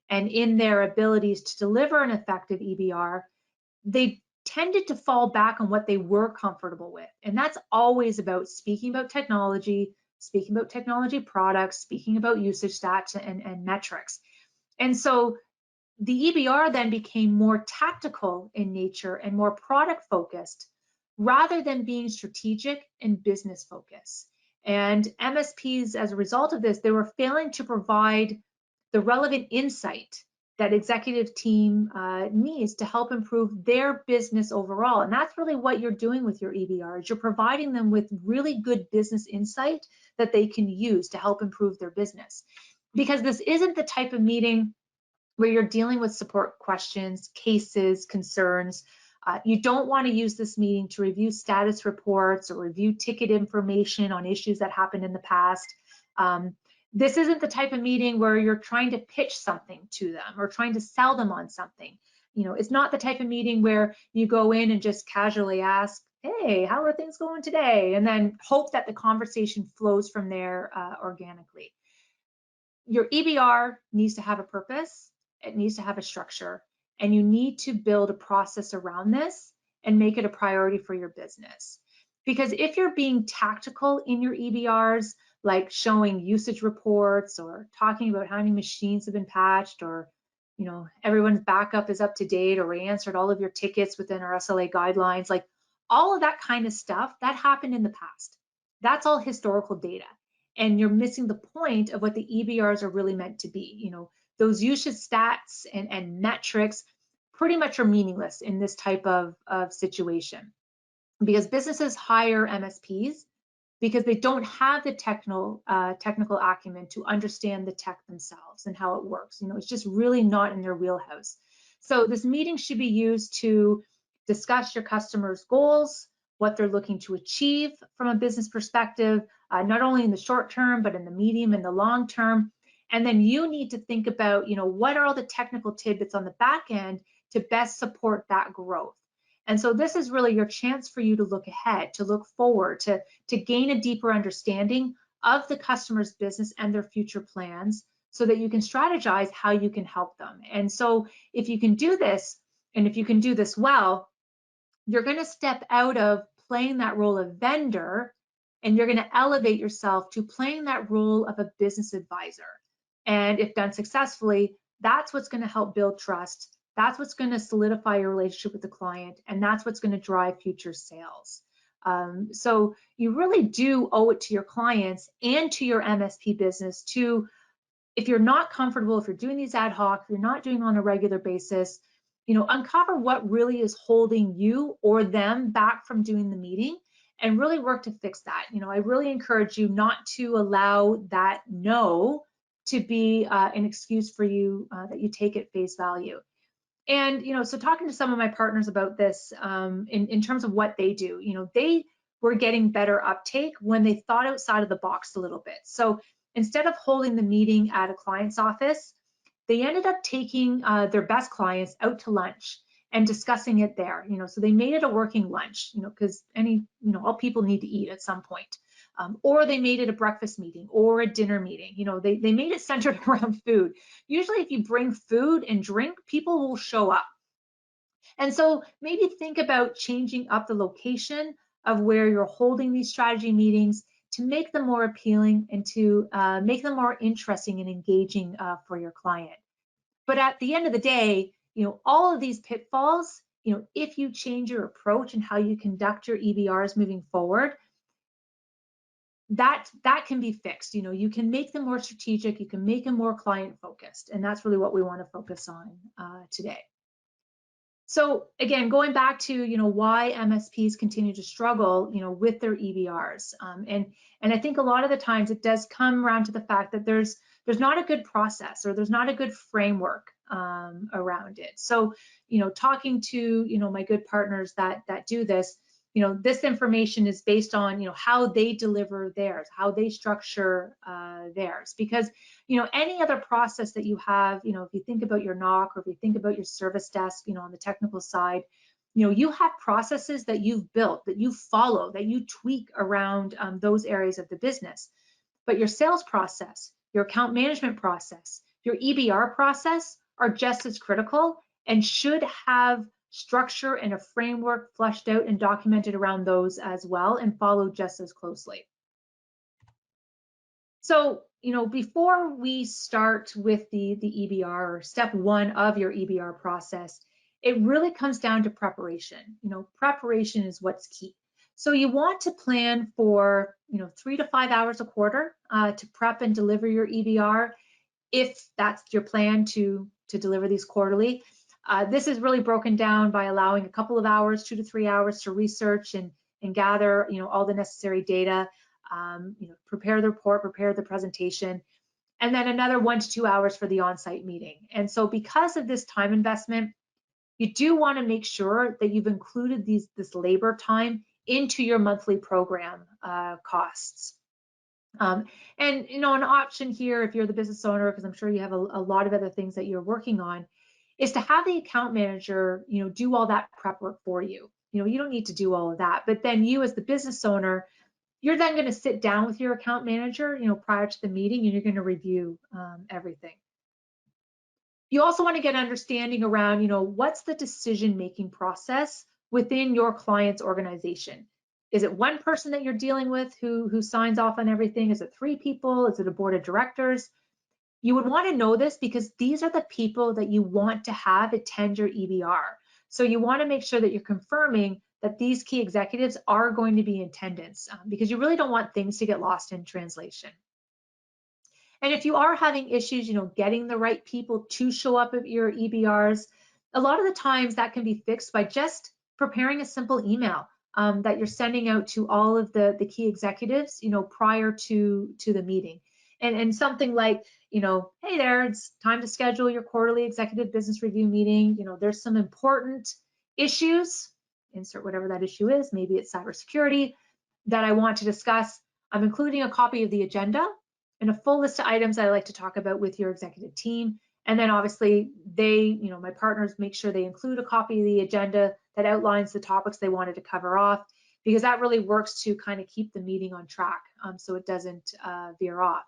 and in their abilities to deliver an effective EBR, they tended to fall back on what they were comfortable with. And that's always about speaking about technology products, speaking about usage stats and metrics. And so the EBR then became more tactical in nature and more product focused rather than being strategic and business focused. And MSPs, as a result of this, they were failing to provide the relevant insight that executive team needs to help improve their business overall. And that's really what you're doing with your EBRs. You're providing them with really good business insight that they can use to help improve their business. Because this isn't the type of meeting where you're dealing with support questions, cases, concerns. You don't want to use this meeting to review status reports or review ticket information on issues that happened in the past. This isn't the type of meeting where you're trying to pitch something to them or trying to sell them on something. It's not the type of meeting where you go in and just casually ask, hey, how are things going today? And then hope that the conversation flows from there organically. Your EBR needs to have a purpose. It needs to have a structure, and you need to build a process around this and make it a priority for your business. Because if you're being tactical in your EBRs, like showing usage reports or talking about how many machines have been patched, or everyone's backup is up to date, or we answered all of your tickets within our SLA guidelines, like all of that kind of stuff, that happened in the past. That's all historical data. And you're missing the point of what the EBRs are really meant to be. Those usage stats and metrics pretty much are meaningless in this type of situation, because businesses hire MSPs because they don't have the technical acumen to understand the tech themselves and how it works. It's just really not in their wheelhouse. So this meeting should be used to discuss your customers' goals, what they're looking to achieve from a business perspective, not only in the short term, but in the medium and the long term. And then you need to think about, what are all the technical tidbits on the back end to best support that growth. And so this is really your chance for you to look ahead, to look forward, to gain a deeper understanding of the customer's business and their future plans, so that you can strategize how you can help them. And so if you can do this, and if you can do this well, you're going to step out of playing that role of vendor, and you're going to elevate yourself to playing that role of a business advisor. And if done successfully, that's what's going to help build trust. That's what's going to solidify your relationship with the client, and that's what's going to drive future sales. So you really do owe it to your clients and to your MSP business to, if you're not comfortable, if you're doing these ad hoc, if you're not doing on a regular basis, uncover what really is holding you or them back from doing the meeting, and really work to fix that. I really encourage you not to allow that no to be an excuse for you that you take at face value. And, so talking to some of my partners about this in terms of what they do, they were getting better uptake when they thought outside of the box a little bit. So instead of holding the meeting at a client's office, they ended up taking their best clients out to lunch and discussing it there. So they made it a working lunch, because all people need to eat at some point. or they made it a breakfast meeting or a dinner meeting. You know, they made it centered around food. Usually if you bring food and drink, people will show up. And so maybe think about changing up the location of where you're holding these strategy meetings to make them more appealing and to make them more interesting and engaging for your client. But at the end of the day, you know, all of these pitfalls, you know, if you change your approach and how you conduct your EBRs moving forward, that can be fixed. You know, you can make them more strategic, you can make them more client focused, and that's really what we want to focus on today. So again, going back to, you know, why MSPs continue to struggle, you know, with their EBRs, and I think a lot of the times it does come around to the fact that there's not a good process or there's not a good framework around it. So, you know, talking to, you know, my good partners that do this, you know, this information is based on, you know, how they deliver theirs, how they structure theirs. Because, you know, any other process that you have, you know, if you think about your NOC or if you think about your service desk, you know, on the technical side, you know, you have processes that you've built, that you follow, that you tweak around those areas of the business. But your sales process, your account management process, your EBR process are just as critical and should have structure and a framework fleshed out and documented around those as well and followed just as closely. So, you know, before we start with the EBR, or step one of your EBR process, it really comes down to preparation. You know, preparation is what's key. So you want to plan for, you know, 3 to 5 hours a quarter to prep and deliver your EBR, if that's your plan to deliver these quarterly. This is really broken down by allowing a couple of hours, 2 to 3 hours, to research and gather, you know, all the necessary data, you know, prepare the report, prepare the presentation, and then another 1 to 2 hours for the on-site meeting. And so because of this time investment, you do want to make sure that you've included this labor time into your monthly program costs. And, you know, an option here, if you're the business owner, because I'm sure you have a lot of other things that you're working on, is to have the account manager, you know, do all that prep work for you. You know, you don't need to do all of that, but then you as the business owner, you're then going to sit down with your account manager, you know, prior to the meeting, and you're going to review everything. You also want to get understanding around, you know, what's the decision-making process within your client's organization. Is it one person that you're dealing with who signs off on everything? Is it 3 people? Is it a board of directors? You would want to know this because these are the people that you want to have attend your EBR. So you want to make sure that you're confirming that these key executives are going to be in attendance because you really don't want things to get lost in translation. And if you are having issues, you know, getting the right people to show up at your EBRs, a lot of the times that can be fixed by just preparing a simple email that you're sending out to all of the key executives, you know, prior to the meeting. And something like, you know, hey there, it's time to schedule your quarterly executive business review meeting. You know, there's some important issues, insert whatever that issue is, maybe it's cybersecurity, that I want to discuss. I'm including a copy of the agenda and a full list of items that I like to talk about with your executive team. And then obviously they, you know, my partners make sure they include a copy of the agenda that outlines the topics they wanted to cover off, because that really works to kind of keep the meeting on track so it doesn't veer off.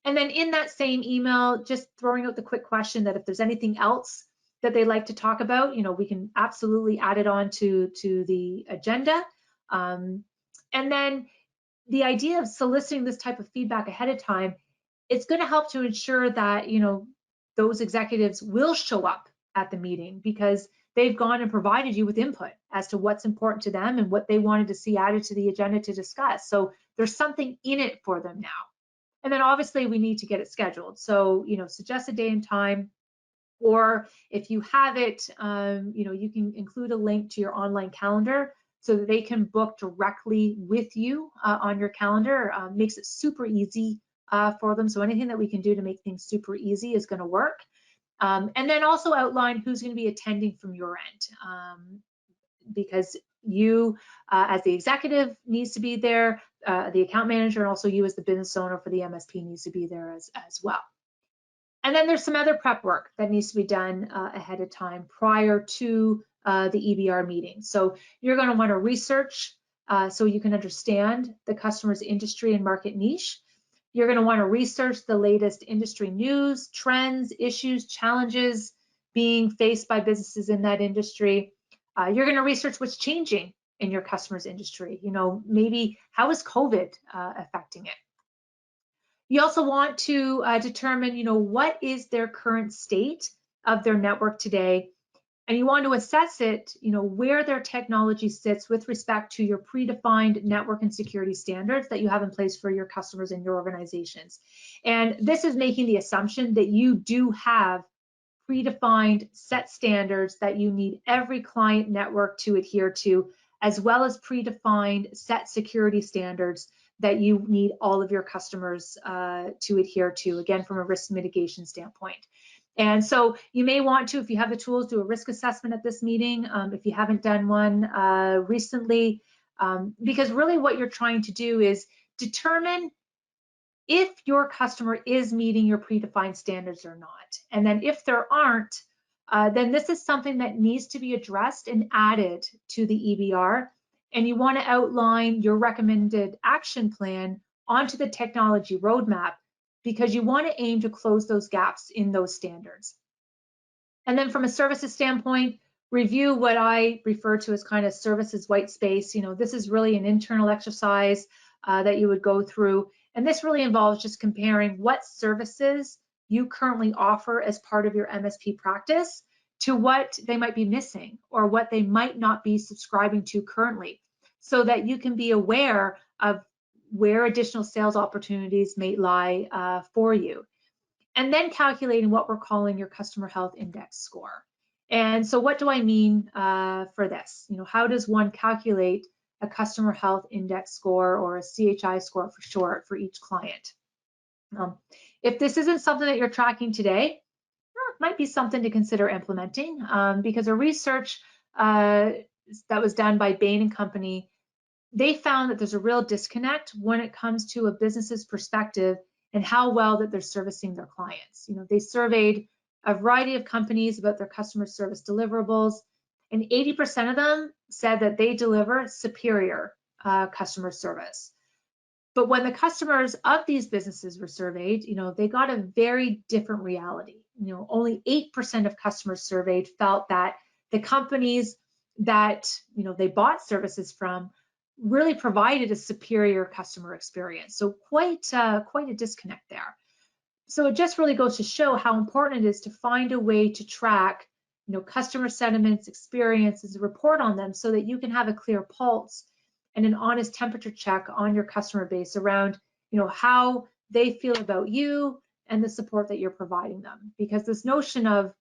And then in that same email, just throwing out the quick question that if there's anything else that they'd like to talk about, you know, we can absolutely add it on to the agenda. And then the idea of soliciting this type of feedback ahead of time, it's going to help to ensure that, you know, those executives will show up at the meeting because they've gone and provided you with input as to what's important to them and what they wanted to see added to the agenda to discuss. So there's something in it for them now. And then obviously we need to get it scheduled. So, you know, suggest a day and time, or if you have it, you know, you can include a link to your online calendar so that they can book directly with you on your calendar. Makes it super easy for them. So anything that we can do to make things super easy is going to work. And then also outline who's going to be attending from your end, because you as the executive needs to be there, the account manager, and also you as the business owner for the MSP needs to be there as well. And then there's some other prep work that needs to be done ahead of time prior to the EBR meeting. So you're going to want to research so you can understand the customer's industry and market niche. You're going to want to research the latest industry news, trends, issues, challenges being faced by businesses in that industry. You're going to research what's changing in your customer's industry. Maybe how is COVID affecting it? You also want to determine, what is their current state of their network today, and you want to assess it, where their technology sits with respect to your predefined network and security standards that you have in place for your customers and your organizations. And this is making the assumption that you do have predefined set standards that you need every client network to adhere to, as well as predefined set security standards that you need all of your customers to adhere to, again, from a risk mitigation standpoint. And so you may want to, if you have the tools, do a risk assessment at this meeting, if you haven't done one recently, because really what you're trying to do is determine if your customer is meeting your predefined standards or not. And then if there aren't, then this is something that needs to be addressed and added to the EBR. And you want to outline your recommended action plan onto the technology roadmap, because you want to aim to close those gaps in those standards. And then from a services standpoint, review what I refer to as kind of services white space. This is really an internal exercise that you would go through. And this really involves just comparing what services you currently offer as part of your MSP practice to what they might be missing or what they might not be subscribing to currently, so that you can be aware of where additional sales opportunities may lie for you. And then calculating what we're calling your customer health index score. And so what do I mean for this? How does one calculate a customer health index score, or a CHI score for short, for each client? If this isn't something that you're tracking today, it might be something to consider implementing, because a research that was done by Bain & Company, they found that there's a real disconnect when it comes to a business's perspective and how well that they're servicing their clients. They surveyed a variety of companies about their customer service deliverables, and 80% of them said that they deliver superior customer service. But when the customers of these businesses were surveyed, they got a very different reality. Only 8% of customers surveyed felt that the companies that they bought services from really provided a superior customer experience. So quite a disconnect there. So it just really goes to show how important it is to find a way to track, customer sentiments, experiences, report on them, so that you can have a clear pulse and an honest temperature check on your customer base around, how they feel about you and the support that you're providing them. Because this notion of,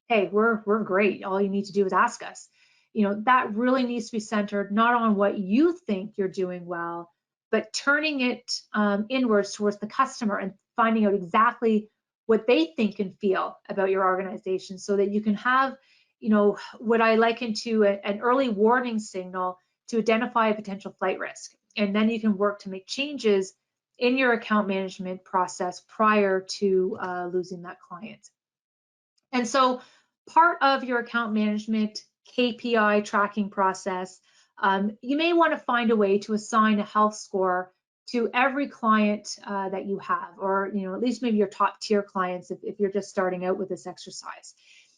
hey, we're great, all you need to do is ask us, that really needs to be centered not on what you think you're doing well, but turning it inwards towards the customer and finding out exactly what they think and feel about your organization, so that you can have, what I liken to an early warning signal to identify a potential flight risk. And then you can work to make changes in your account management process prior to losing that client. And so part of your account management KPI tracking process, you may want to find a way to assign a health score to every client that you have, or at least maybe your top tier clients if you're just starting out with this exercise.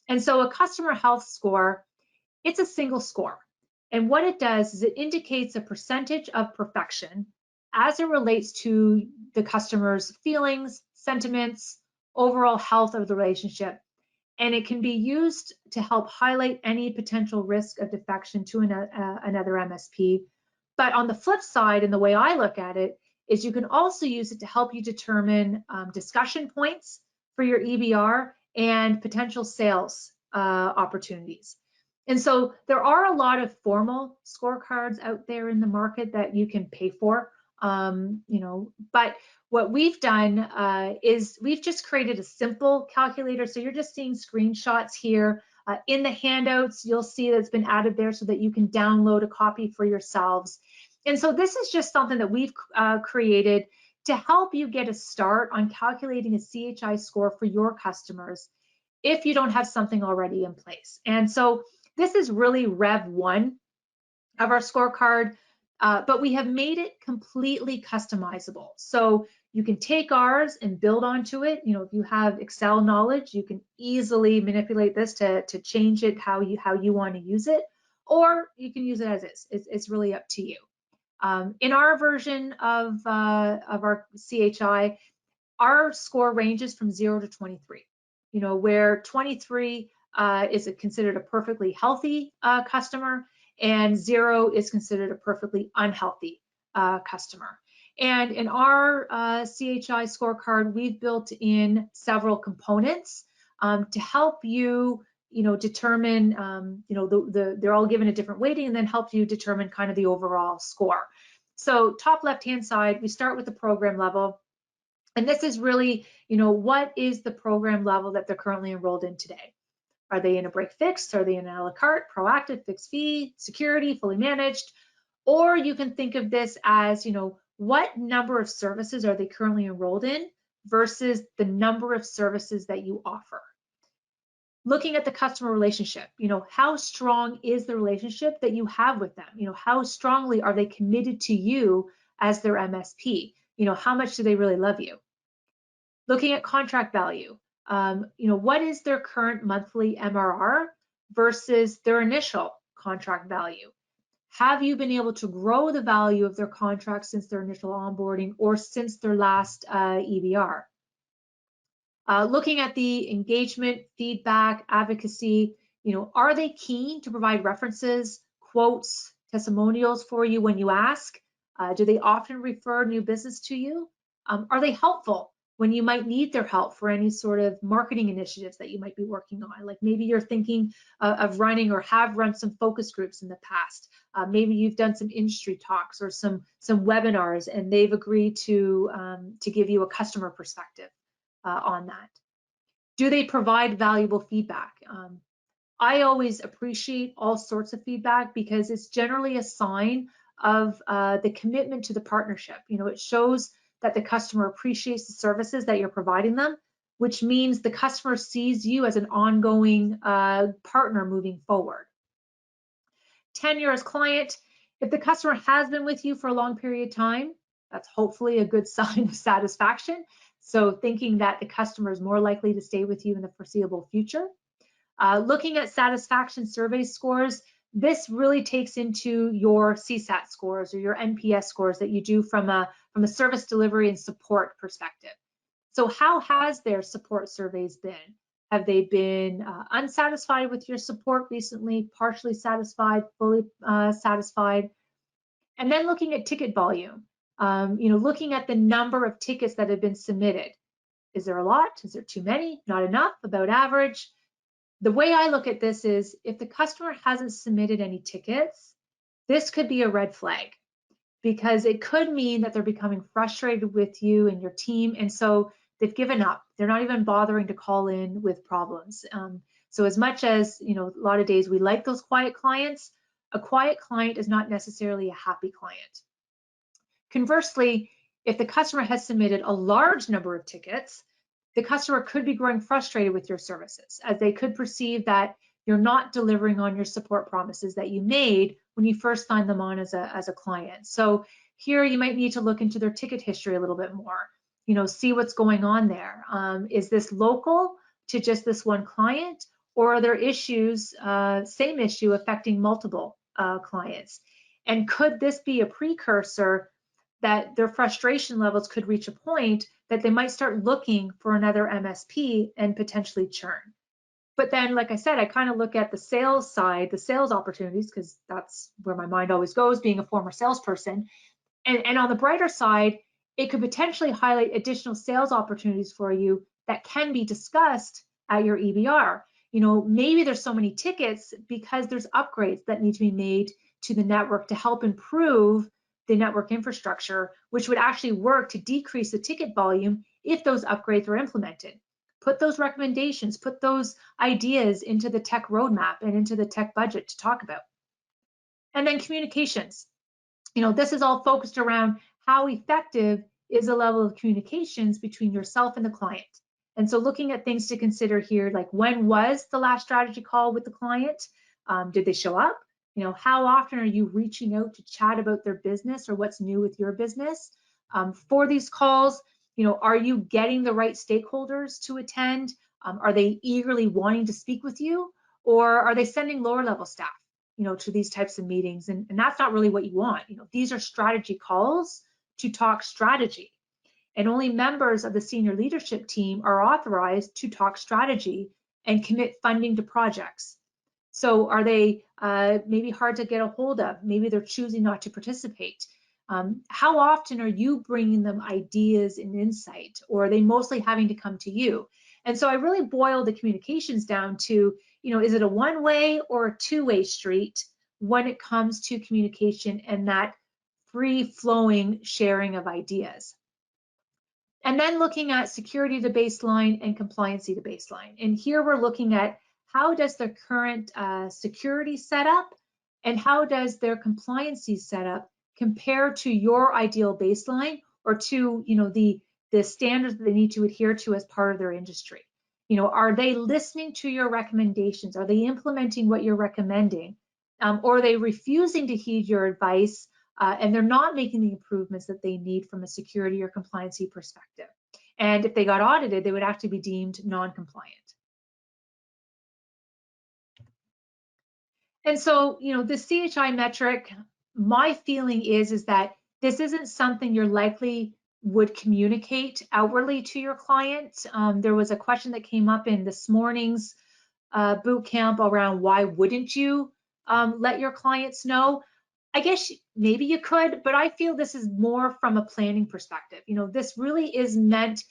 And so a customer health score, it's a single score. And what it does is it indicates a percentage of perfection as it relates to the customer's feelings, sentiments, overall health of the relationship. And it can be used to help highlight any potential risk of defection to another MSP. But on the flip side, and the way I look at it, is you can also use it to help you determine discussion points for your EBR and potential sales opportunities. And so there are a lot of formal scorecards out there in the market that you can pay for, but what we've done is we've just created a simple calculator. So you're just seeing screenshots here. In the handouts, you'll see that's been added there so that you can download a copy for yourselves. And so this is just something that we've created to help you get a start on calculating a CHI score for your customers if you don't have something already in place. And so this is really Rev 1 of our scorecard. but we have made it completely customizable. So you can take ours and build onto it. You know, if you have Excel knowledge, you can easily manipulate this to change it how you want to use it, or you can use it as is. It's really up to you. In our version of our CHI, our score ranges from 0 to 23. You know, where 23 is considered a perfectly healthy customer, and 0 is considered a perfectly unhealthy customer. And in our CHI scorecard, we've built in several components to help you, determine, they're all given a different weighting, and then help you determine kind of the overall score. So top left-hand side, we start with the program level. And this is really, what is the program level that they're currently enrolled in today? Are they in a break fix? Are they in an a la carte, proactive, fixed fee, security, fully managed? Or you can think of this as, what number of services are they currently enrolled in versus the number of services that you offer? Looking at the customer relationship, how strong is the relationship that you have with them? How strongly are they committed to you as their MSP? How much do they really love you? Looking at contract value, what is their current monthly MRR versus their initial contract value? Have you been able to grow the value of their contract since their initial onboarding or since their last EBR? Looking at the engagement, feedback, advocacy, are they keen to provide references, quotes, testimonials for you when you ask? Do they often refer new business to you? Are they helpful when you might need their help for any sort of marketing initiatives that you might be working on? Like maybe you're thinking of running or have run some focus groups in the past. Maybe you've done some industry talks or some webinars, and they've agreed to give you a customer perspective on that. Do they provide valuable feedback? I always appreciate all sorts of feedback because it's generally a sign of the commitment to the partnership. It shows that the customer appreciates the services that you're providing them, which means the customer sees you as an ongoing partner moving forward. Tenure as client, if the customer has been with you for a long period of time, that's hopefully a good sign of satisfaction. So thinking that the customer is more likely to stay with you in the foreseeable future. Looking at satisfaction survey scores, this really takes into your CSAT scores or your NPS scores that you do from a service delivery and support perspective. So how has their support surveys been? Have they been unsatisfied with your support recently, partially satisfied, fully satisfied? And then looking at ticket volume, looking at the number of tickets that have been submitted. Is there a lot? Is there too many? Not enough? About average? The way I look at this is if the customer hasn't submitted any tickets, this could be a red flag because it could mean that they're becoming frustrated with you and your team, and so they've given up. They're not even bothering to call in with problems. So as much as, a lot of days we like those quiet clients, a quiet client is not necessarily a happy client. Conversely, if the customer has submitted a large number of tickets, the customer could be growing frustrated with your services, as they could perceive that you're not delivering on your support promises that you made when you first signed them on as a client. So here you might need to look into their ticket history a little bit more, see what's going on there. Is this local to just this one client, or are there issues, same issue affecting multiple clients? And could this be a precursor that their frustration levels could reach a point that they might start looking for another MSP and potentially churn? But then, like I said, I kind of look at the sales side, the sales opportunities, because that's where my mind always goes, being a former salesperson. And on the brighter side, it could potentially highlight additional sales opportunities for you that can be discussed at your EBR. Maybe there's so many tickets because there's upgrades that need to be made to the network to help improve the network infrastructure, which would actually work to decrease the ticket volume if those upgrades were implemented. Put those recommendations, put those ideas into the tech roadmap and into the tech budget to talk about. And then communications. This is all focused around how effective is the level of communications between yourself and the client. And so looking at things to consider here, like when was the last strategy call with the client? Did they show up? How often are you reaching out to chat about their business or what's new with your business? For these calls, are you getting the right stakeholders to attend? Are they eagerly wanting to speak with you, or are they sending lower level staff, to these types of meetings? And that's not really what you want. These are strategy calls to talk strategy, and only members of the senior leadership team are authorized to talk strategy and commit funding to projects. So are they maybe hard to get a hold of? Maybe they're choosing not to participate. How often are you bringing them ideas and insight, or are they mostly having to come to you? And so I really boil the communications down to, is it a one-way or a two-way street when it comes to communication and that free-flowing sharing of ideas? And then looking at security to baseline and compliancy to baseline. And here we're looking at how does their current security setup and how does their compliancy setup compare to your ideal baseline, or to the standards that they need to adhere to as part of their industry. Are they listening to your recommendations? Are they implementing what you're recommending? Or are they refusing to heed your advice, and they're not making the improvements that they need from a security or compliancy perspective? And if they got audited, they would actually be deemed non-compliant. And so, the CHI metric, my feeling is that this isn't something you're likely would communicate outwardly to your client. There was a question that came up in this morning's boot camp around why wouldn't you let your clients know? I guess maybe you could, but I feel this is more from a planning perspective. This really is meant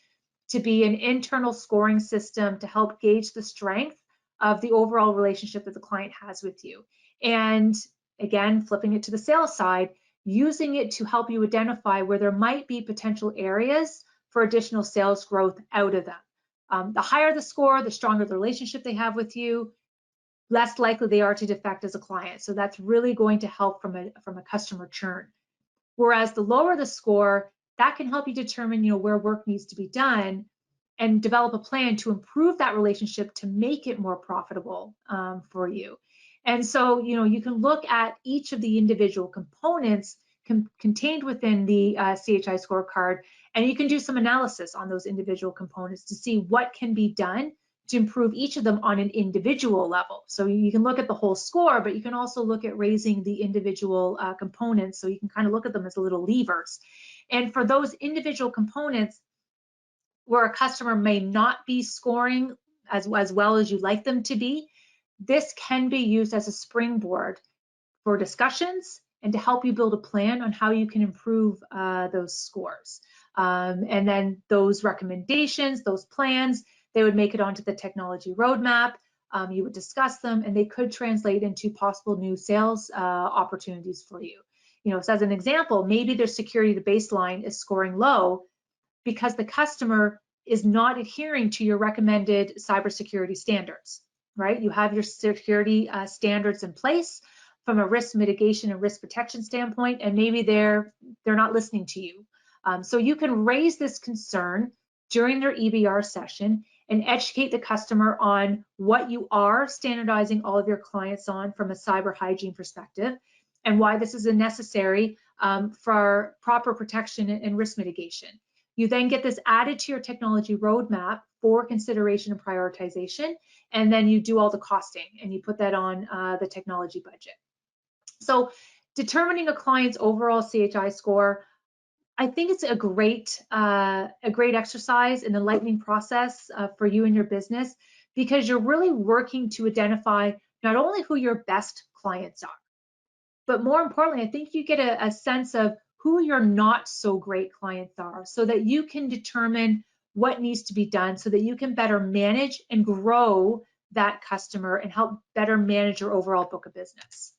to be an internal scoring system to help gauge the strength of the overall relationship that the client has with you. And again, flipping it to the sales side, using it to help you identify where there might be potential areas for additional sales growth out of them. The higher the score, the stronger the relationship they have with you, less likely they are to defect as a client. So that's really going to help from a customer churn. Whereas the lower the score, that can help you determine where work needs to be done and develop a plan to improve that relationship to make it more profitable for you. And so, you can look at each of the individual components contained within the CHI scorecard, and you can do some analysis on those individual components to see what can be done to improve each of them on an individual level. So you can look at the whole score, but you can also look at raising the individual components. So you can kind of look at them as little levers. And for those individual components where a customer may not be scoring as well as you'd like them to be, this can be used as a springboard for discussions and to help you build a plan on how you can improve those scores. And then those recommendations, those plans, they would make it onto the technology roadmap. You would discuss them, and they could translate into possible new sales opportunities for you. So as an example, maybe their security to baseline is scoring low because the customer is not adhering to your recommended cybersecurity standards, right? You have your security standards in place from a risk mitigation and risk protection standpoint, and maybe they're not listening to you. So you can raise this concern during their EBR session and educate the customer on what you are standardizing all of your clients on from a cyber hygiene perspective, and why this is necessary for proper protection and risk mitigation. You then get this added to your technology roadmap for consideration and prioritization, and then you do all the costing and you put that on the technology budget. So determining a client's overall CHI score, I think it's a great exercise in the lightning process for you and your business, because you're really working to identify not only who your best clients are, but more importantly, I think you get a sense of who your not so great clients are, so that you can determine what needs to be done so that you can better manage and grow that customer and help better manage your overall book of business.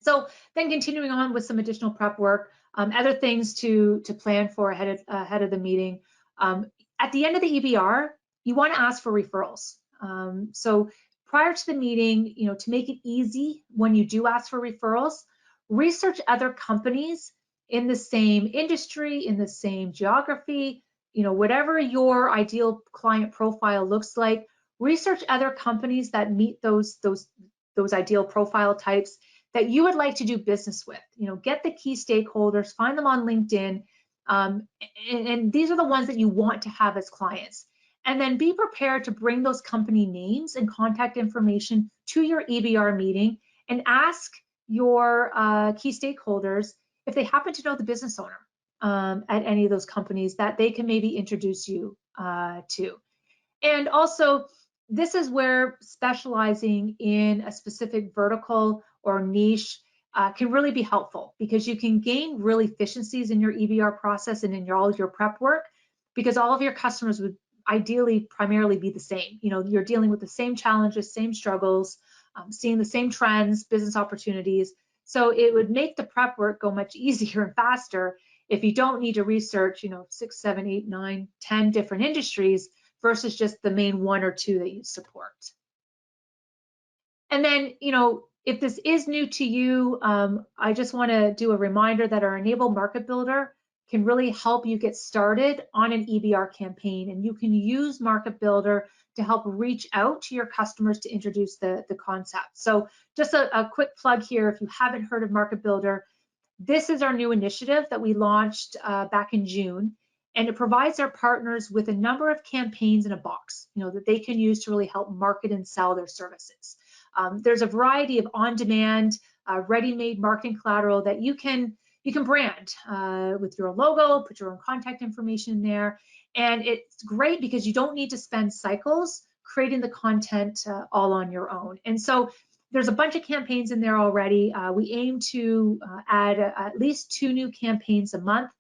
So then continuing on with some additional prep work, other things to plan for ahead of the meeting. At the end of the EBR, you want to ask for referrals. So prior to the meeting, to make it easy when you do ask for referrals, research other companies in the same industry, in the same geography, whatever your ideal client profile looks like. Research other companies that meet those those ideal profile types that you would like to do business with. Get the key stakeholders, find them on LinkedIn, and these are the ones that you want to have as clients. And then be prepared to bring those company names and contact information to your EBR meeting and ask your key stakeholders if they happen to know the business owner at any of those companies that they can maybe introduce you to. And also, this is where specializing in a specific vertical or niche can really be helpful, because you can gain real efficiencies in your EBR process and in all of your prep work, because all of your customers would ideally primarily be the same. You're dealing with the same challenges, same struggles, seeing the same trends, business opportunities. So it would make the prep work go much easier and faster if you don't need to research, 6, 7, 8, 9, 10 different industries versus just the main 1 or 2 that you support. And then, if this is new to you, I just want to do a reminder that our Enable Market Builder can really help you get started on an EBR campaign, and you can use Market Builder to help reach out to your customers to introduce the concept. So just a quick plug here, if you haven't heard of Market Builder, this is our new initiative that we launched back in June, and it provides our partners with a number of campaigns in a box, that they can use to really help market and sell their services. There's a variety of on-demand, ready-made marketing collateral that you can brand with your own logo, put your own contact information in there, and it's great because you don't need to spend cycles creating the content all on your own. And so there's a bunch of campaigns in there already. We aim to add at least 2 new campaigns a month.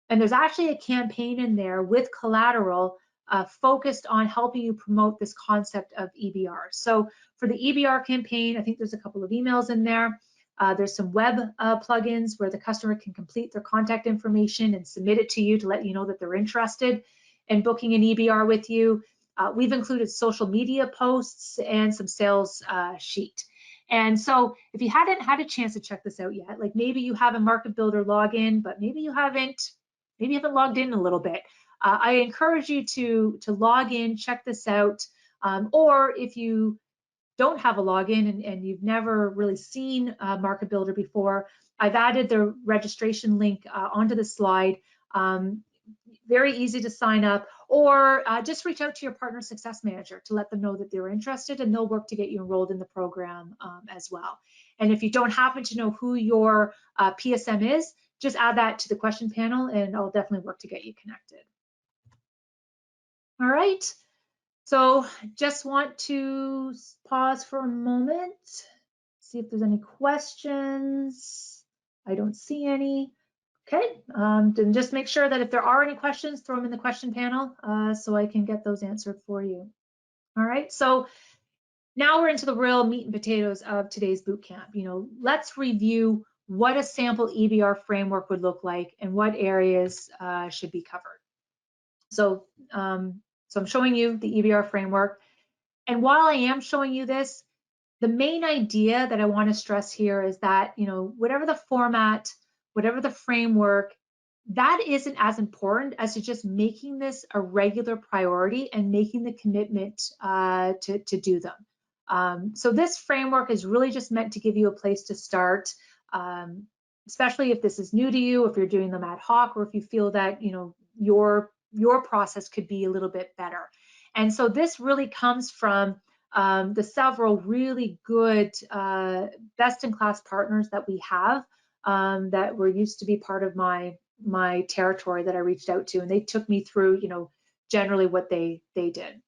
And there's actually a campaign in there with collateral focused on helping you promote this concept of EBR. So for the EBR campaign, I think there's a couple of emails in there. There's some web plugins where the customer can complete their contact information and submit it to you to let you know that they're interested in booking an EBR with you. We've included social media posts and some sales sheet. And so if you hadn't had a chance to check this out yet, like maybe you have a Market Builder login, but maybe you haven't logged in a little bit, I encourage you to log in, check this out, or if you don't have a login and you've never really seen Market Builder before, I've added the registration link onto the slide. Very easy to sign up, or just reach out to your partner success manager to let them know that they're interested, and they'll work to get you enrolled in the program as well. And if you don't happen to know who your PSM is, just add that to the question panel and I'll definitely work to get you connected. All right, so just want to pause for a moment, see if there's any questions. I don't see any. Okay, then just make sure that if there are any questions, throw them in the question panel so I can get those answered for you. All right, so now we're into the real meat and potatoes of today's boot camp. Let's review what a sample EBR framework would look like and what areas should be covered. So I'm showing you the EBR framework. And while I am showing you this, the main idea that I want to stress here is that, whatever the format, whatever the framework, that isn't as important as to just making this a regular priority and making the commitment to do them. So this framework is really just meant to give you a place to start, especially if this is new to you, if you're doing them ad hoc, or if you feel that your process could be a little bit better. And so this really comes from the several really good best-in-class partners that we have that were used to be part of my territory that I reached out to, and they took me through, generally what they did.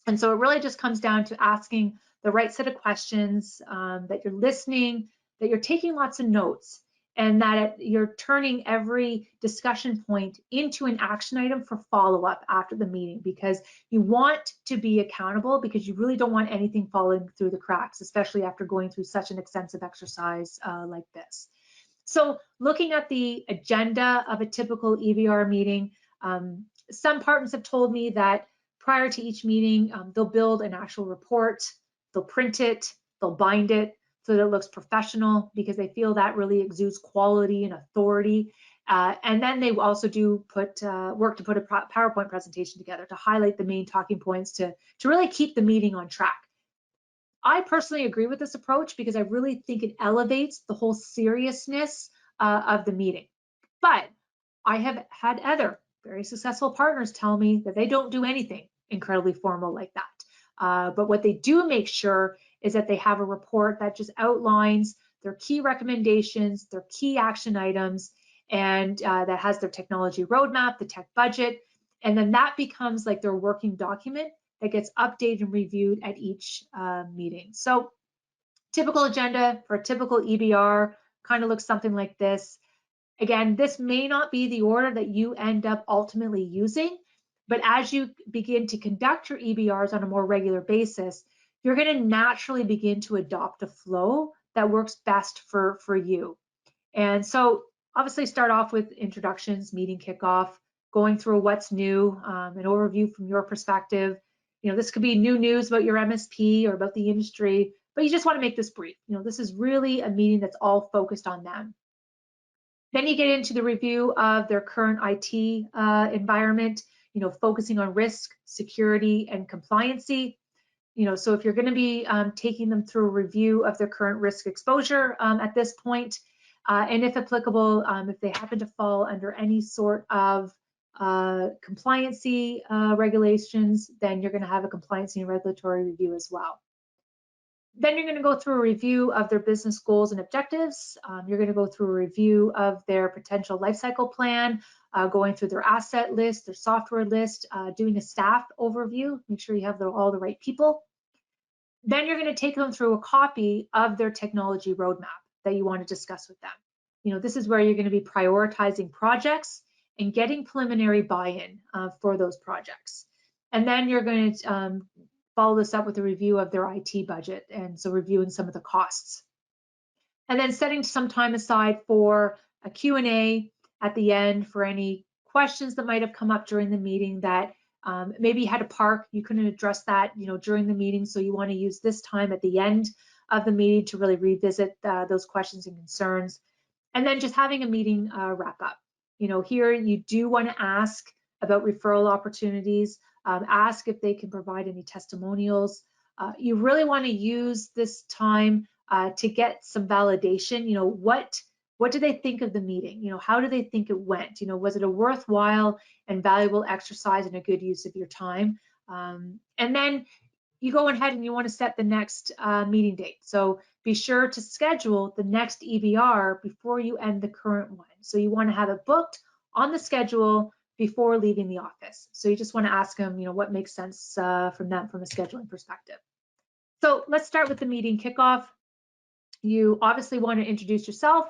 And so it really just comes down to asking the right set of questions, that you're listening, that you're taking lots of notes, and that you're turning every discussion point into an action item for follow-up after the meeting, because you want to be accountable, because you really don't want anything falling through the cracks, especially after going through such an extensive exercise like this. So looking at the agenda of a typical EBR meeting, some partners have told me that prior to each meeting, they'll build an actual report, they'll print it, they'll bind it so that it looks professional, because they feel that really exudes quality and authority. And then they also do work to put a PowerPoint presentation together to highlight the main talking points to really keep the meeting on track. I personally agree with this approach because I really think it elevates the whole seriousness of the meeting. But I have had other very successful partners tell me that they don't do anything incredibly formal like that. But what they do make sure is that they have a report that just outlines their key recommendations, their key action items, and that has their technology roadmap, the tech budget, and then that becomes like their working document that gets updated and reviewed at each meeting. So typical agenda for a typical EBR kind of looks something like this. Again, this may not be the order that you end up ultimately using, but as you begin to conduct your EBRs on a more regular basis, you're going to naturally begin to adopt a flow that works best for you. And so obviously start off with introductions, meeting kickoff, going through what's new, an overview from your perspective. This could be new news about your MSP or about the industry, but you just want to make this brief. This is really a meeting that's all focused on them. Then you get into the review of their current IT environment, focusing on risk, security, and compliancy. So if you're going to be taking them through a review of their current risk exposure at this point, and if applicable, if they happen to fall under any sort of compliancy regulations, then you're going to have a compliancy and regulatory review as well. Then you're going to go through a review of their business goals and objectives. You're going to go through a review of their potential lifecycle plan, going through their asset list, their software list, doing a staff overview, make sure you have all the right people. Then you're going to take them through a copy of their technology roadmap that you want to discuss with them. This is where you're going to be prioritizing projects and getting preliminary buy-in for those projects. And then you're going to follow this up with a review of their IT budget, and so reviewing some of the costs. And then setting some time aside for a Q&A at the end for any questions that might have come up during the meeting that maybe you had to park, you couldn't address that during the meeting, so you want to use this time at the end of the meeting to really revisit those questions and concerns. And then just having a meeting wrap up. Here you do want to ask about referral opportunities, ask if they can provide any testimonials. You really want to use this time to get some validation. What do they think of the meeting? How do they think it went? Was it a worthwhile and valuable exercise and a good use of your time? And then you go ahead and you want to set the next meeting date. So be sure to schedule the next EBR before you end the current one. So you want to have it booked on the schedule before leaving the office. So you just want to ask them, what makes sense from them from a scheduling perspective. So let's start with the meeting kickoff. You obviously want to introduce yourself.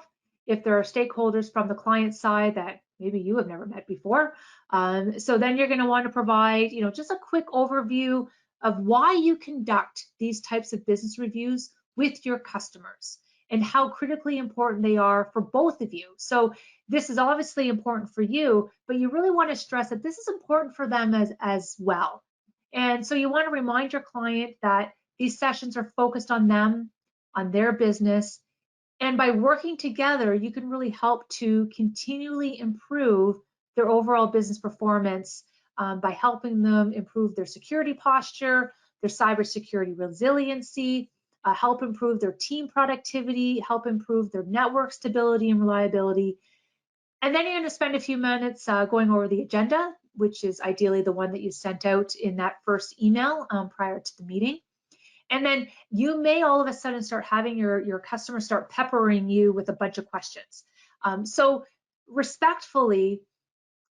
If there are stakeholders from the client side that maybe you have never met before. So then you're going to want to provide, just a quick overview of why you conduct these types of business reviews with your customers and how critically important they are for both of you. So this is obviously important for you, but you really want to stress that this is important for them as well. And so you want to remind your client that these sessions are focused on them, on their business, and by working together, you can really help to continually improve their overall business performance by helping them improve their security posture, their cybersecurity resiliency, help improve their team productivity, help improve their network stability and reliability. And then you're going to spend a few minutes going over the agenda, which is ideally the one that you sent out in that first email prior to the meeting. And then you may all of a sudden start having your customers start peppering you with a bunch of questions. So respectfully,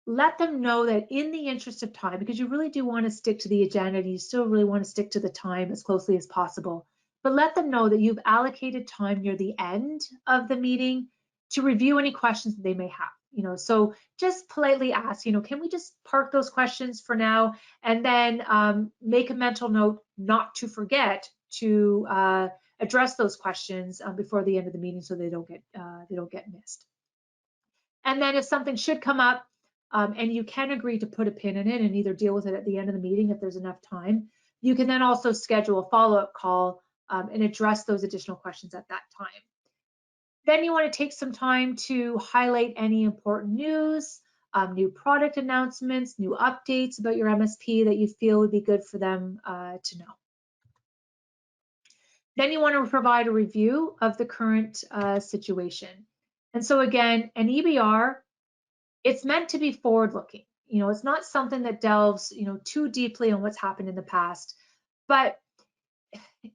let them know that in the interest of time, because you really do want to stick to the agenda and you still really want to stick to the time as closely as possible, but let them know that you've allocated time near the end of the meeting to review any questions that they may have. So just politely ask, can we just park those questions for now, and then make a mental note not to forget to address those questions before the end of the meeting, so they don't get missed. And then if something should come up, and you can agree to put a pin in it and either deal with it at the end of the meeting if there's enough time, you can then also schedule a follow-up call and address those additional questions at that time. Then you want to take some time to highlight any important news, new product announcements, new updates about your MSP that you feel would be good for them to know. Then you want to provide a review of the current situation. And so again, an EBR, it's meant to be forward-looking. It's not something that delves, too deeply on what's happened in the past, but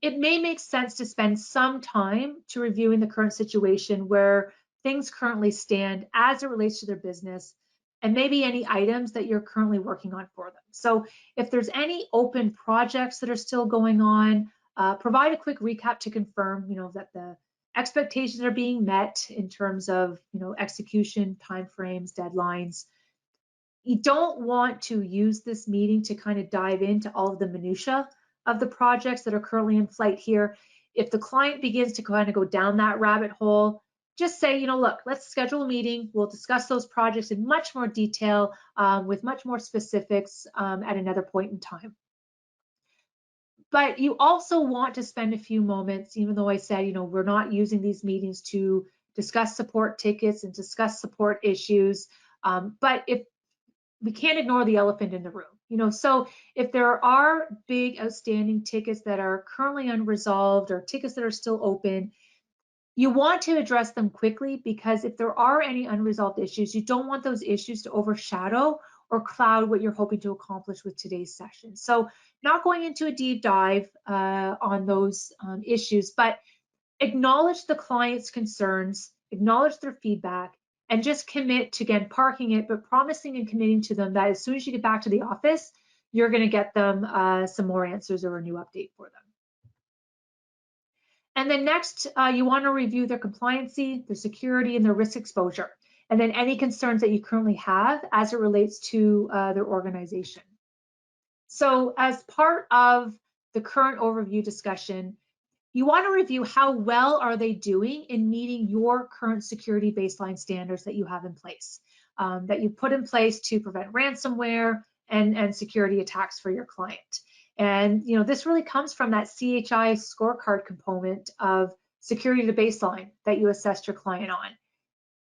it may make sense to spend some time to reviewing the current situation where things currently stand as it relates to their business, and maybe any items that you're currently working on for them. So if there's any open projects that are still going on, provide a quick recap to confirm, that the expectations are being met in terms of, execution, timeframes, deadlines. You don't want to use this meeting to kind of dive into all of the minutia of the projects that are currently in flight here. If the client begins to kind of go down that rabbit hole, just say, look, let's schedule a meeting. We'll discuss those projects in much more detail with much more specifics at another point in time. But you also want to spend a few moments, even though I said, we're not using these meetings to discuss support tickets and discuss support issues. But if we can't ignore the elephant in the room, so if there are big outstanding tickets that are currently unresolved or tickets that are still open, you want to address them quickly, because if there are any unresolved issues, you don't want those issues to overshadow or cloud what you're hoping to accomplish with today's session. So not going into a deep dive on those issues, but acknowledge the client's concerns, acknowledge their feedback, and just commit to, again, parking it, but promising and committing to them that as soon as you get back to the office, you're going to get them some more answers or a new update for them. And then next, you want to review their compliancy, their security, and their risk exposure, and then any concerns that you currently have as it relates to their organization. So as part of the current overview discussion, you want to review how well are they doing in meeting your current security baseline standards that you have in place, that you put in place to prevent ransomware and security attacks for your client. And this really comes from that CHI scorecard component of security to baseline that you assessed your client on.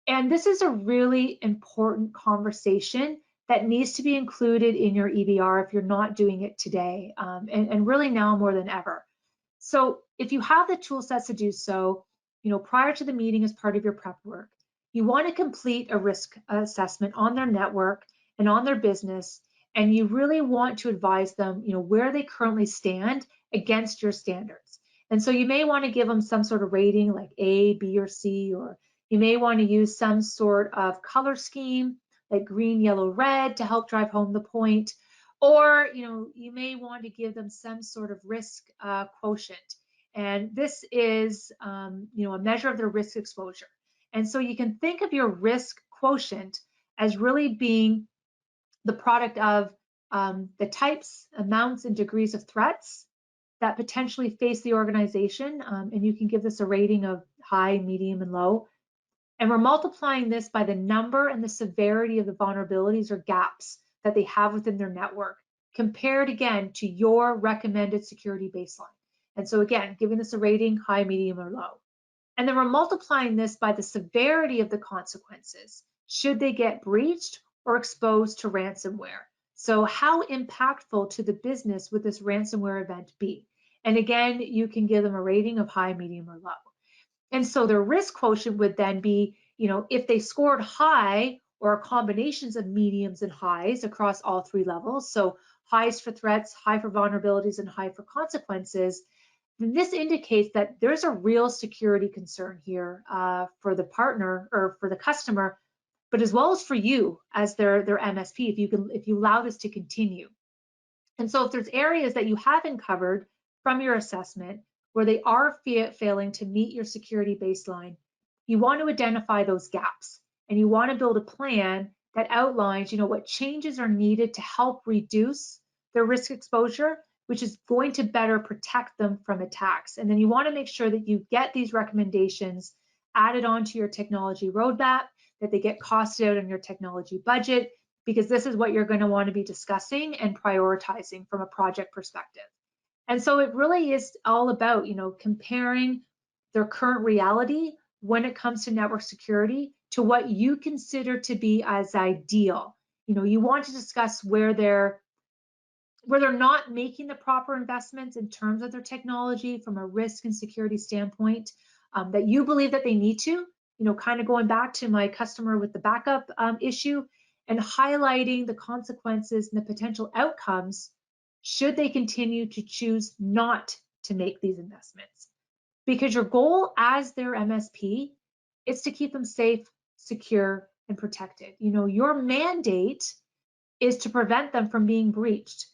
And this is a really important conversation that needs to be included in your EBR if you're not doing it today, and really now more than ever. So if you have the tool sets to do so, prior to the meeting as part of your prep work, you want to complete a risk assessment on their network and on their business, and you really want to advise them, where they currently stand against your standards. And so you may want to give them some sort of rating like A, B, or C, or you may want to use some sort of color scheme like green, yellow, red to help drive home the point. Or, you may want to give them some sort of risk quotient. And this is, a measure of their risk exposure. And so you can think of your risk quotient as really being the product of the types, amounts, and degrees of threats that potentially face the organization. And you can give this a rating of high, medium, and low. And we're multiplying this by the number and the severity of the vulnerabilities or gaps that they have within their network, compared again to your recommended security baseline. And so again, giving this a rating, high, medium, or low. And then we're multiplying this by the severity of the consequences, should they get breached or exposed to ransomware. So how impactful to the business would this ransomware event be? And again, you can give them a rating of high, medium, or low. And so their risk quotient would then be, if they scored high or combinations of mediums and highs across all three levels, so highs for threats, high for vulnerabilities, and high for consequences, then this indicates that there's a real security concern here for the partner or for the customer, but as well as for you as their MSP, if you allow this to continue. And so if there's areas that you haven't covered from your assessment where they are failing to meet your security baseline, you want to identify those gaps, and you want to build a plan that outlines, what changes are needed to help reduce their risk exposure, which is going to better protect them from attacks. And then you want to make sure that you get these recommendations added onto your technology roadmap, that they get costed out on your technology budget, because this is what you're going to want to be discussing and prioritizing from a project perspective. And so it really is all about, comparing their current reality when it comes to network security to what you consider to be as ideal. You want to discuss where they're where they're not making the proper investments in terms of their technology from a risk and security standpoint, that you believe that they need to, kind of going back to my customer with the backup issue, and highlighting the consequences and the potential outcomes should they continue to choose not to make these investments. Because your goal as their MSP is to keep them safe, secure, and protected. Your mandate is to prevent them from being breached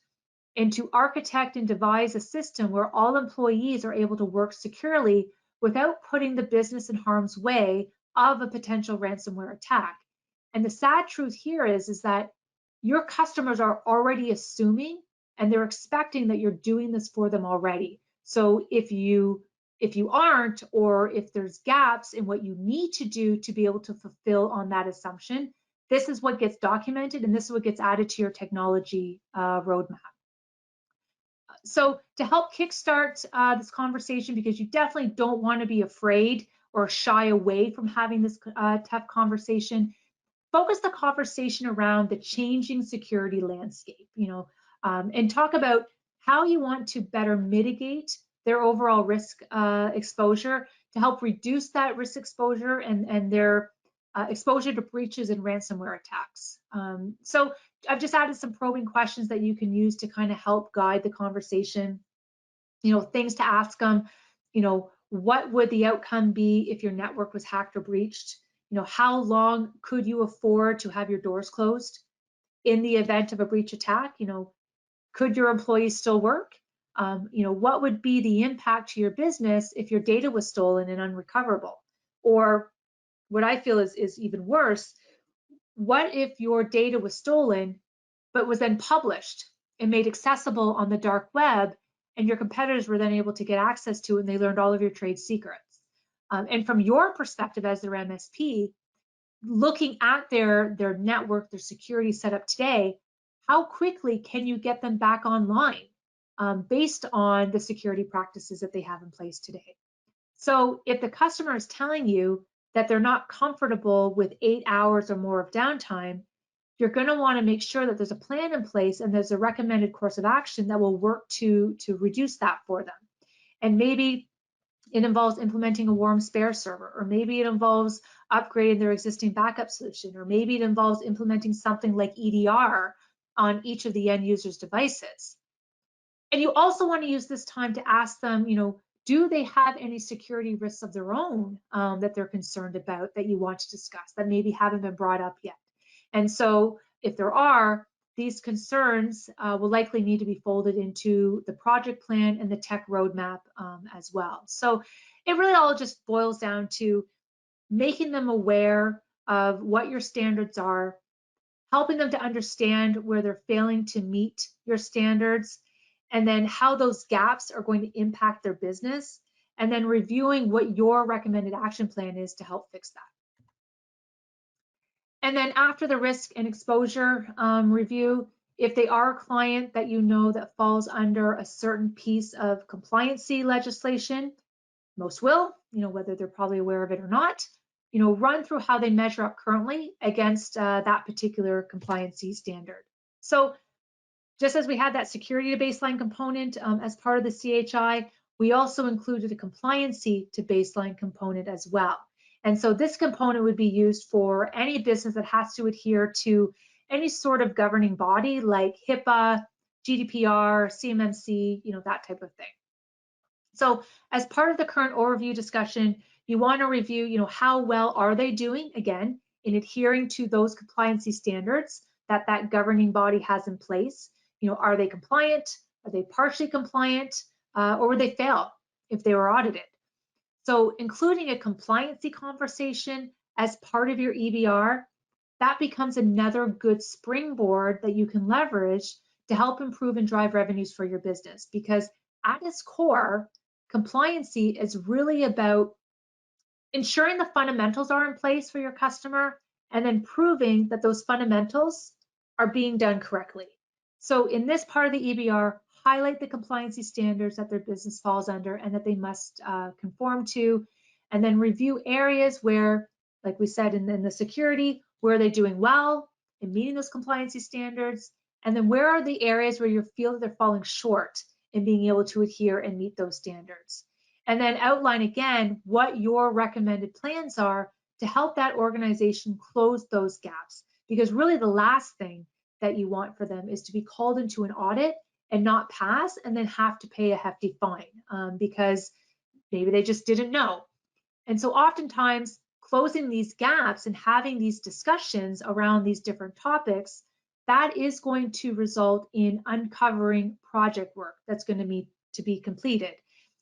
and to architect and devise a system where all employees are able to work securely without putting the business in harm's way of a potential ransomware attack. And the sad truth here is that your customers are already assuming and they're expecting that you're doing this for them already. So if you aren't, or if there's gaps in what you need to do to be able to fulfill on that assumption, this is what gets documented and this is what gets added to your technology roadmap. So to help kickstart this conversation, because you definitely don't want to be afraid or shy away from having this tough conversation, focus the conversation around the changing security landscape, and talk about how you want to better mitigate their overall risk exposure to help reduce that risk exposure and their exposure to breaches and ransomware attacks. So I've just added some probing questions that you can use to kind of help guide the conversation. Things to ask them, what would the outcome be if your network was hacked or breached? How long could you afford to have your doors closed in the event of a breach attack? Could your employees still work? What would be the impact to your business if your data was stolen and unrecoverable? Or what I feel is even worse, what if your data was stolen, but was then published and made accessible on the dark web, and your competitors were then able to get access to it and they learned all of your trade secrets? And from your perspective as their MSP, looking at their network, their security setup today, how quickly can you get them back online based on the security practices that they have in place today? So if the customer is telling you that they're not comfortable with 8 hours or more of downtime, you're going to want to make sure that there's a plan in place and there's a recommended course of action that will work to reduce that for them. And maybe it involves implementing a warm spare server, or maybe it involves upgrading their existing backup solution, or maybe it involves implementing something like EDR on each of the end user's devices. And you also want to use this time to ask them, do they have any security risks of their own that they're concerned about that you want to discuss that maybe haven't been brought up yet? And so if there are, these concerns will likely need to be folded into the project plan and the tech roadmap as well. So it really all just boils down to making them aware of what your standards are, helping them to understand where they're failing to meet your standards, and then how those gaps are going to impact their business, and then reviewing what your recommended action plan is to help fix that. And then after the risk and exposure review, if they are a client that that falls under a certain piece of compliancy legislation, most will, whether they're probably aware of it or not, run through how they measure up currently against that particular compliancy standard. So just as we had that security to baseline component as part of the CHI, we also included a compliancy to baseline component as well. And so this component would be used for any business that has to adhere to any sort of governing body like HIPAA, GDPR, CMMC, that type of thing. So as part of the current overview discussion, you want to review, how well are they doing, again, in adhering to those compliancy standards that governing body has in place. Are they compliant? Are they partially compliant? Or would they fail if they were audited? So including a compliancy conversation as part of your EBR, that becomes another good springboard that you can leverage to help improve and drive revenues for your business. Because at its core, compliancy is really about ensuring the fundamentals are in place for your customer and then proving that those fundamentals are being done correctly. So in this part of the EBR, highlight the compliancy standards that their business falls under and that they must conform to, and then review areas where, like we said in the security, where they're doing well in meeting those compliancy standards, And then where are the areas where you feel that they're falling short in being able to adhere and meet those standards? And then outline again what your recommended plans are to help that organization close those gaps. Because really the last thing that you want for them is to be called into an audit and not pass and then have to pay a hefty fine because maybe they just didn't know. And so oftentimes closing these gaps and having these discussions around these different topics, that is going to result in uncovering project work that's going to need to be completed.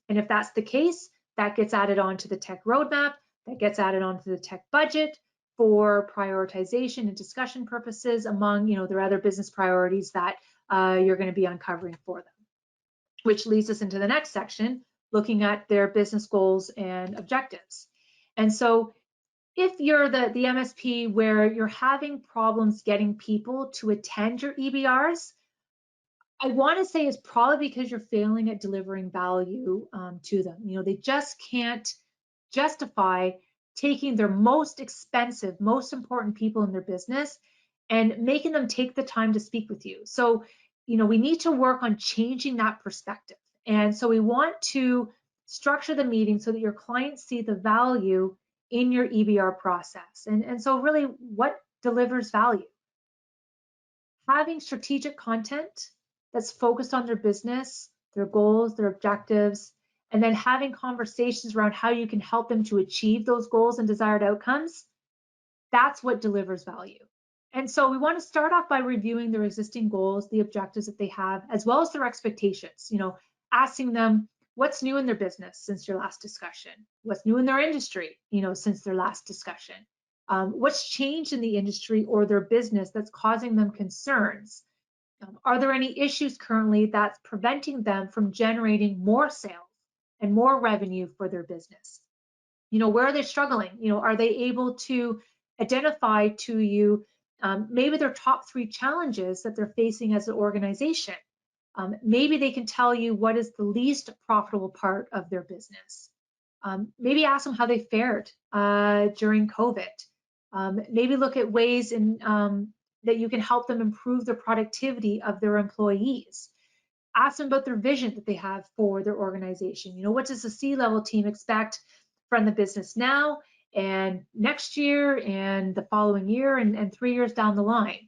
And if that's the case, that gets added onto the tech roadmap, that gets added onto the tech budget for prioritization and discussion purposes among, their other business priorities that you're going to be uncovering for them. Which leads us into the next section, looking at their business goals and objectives. And so if you're the MSP where you're having problems getting people to attend your EBRs, I want to say it's probably because you're failing at delivering value to them. They just can't justify taking their most expensive, most important people in their business and making them take the time to speak with you. So, we need to work on changing that perspective. And so we want to structure the meeting so that your clients see the value in your EBR process. And so really what delivers value? Having strategic content that's focused on their business, their goals, their objectives, and then having conversations around how you can help them to achieve those goals and desired outcomes, that's what delivers value. And so we want to start off by reviewing their existing goals, the objectives that they have, as well as their expectations, asking them what's new in their business since your last discussion, what's new in their industry, since their last discussion, what's changed in the industry or their business that's causing them concerns. Are there any issues currently that's preventing them from generating more sales and more revenue for their business? Where are they struggling? Are they able to identify to you maybe their top 3 challenges that they're facing as an organization? Maybe they can tell you what is the least profitable part of their business. Maybe ask them how they fared during COVID. Maybe look at ways that you can help them improve the productivity of their employees. Ask them about their vision that they have for their organization. What does the C-level team expect from the business now and next year and the following year and 3 years down the line?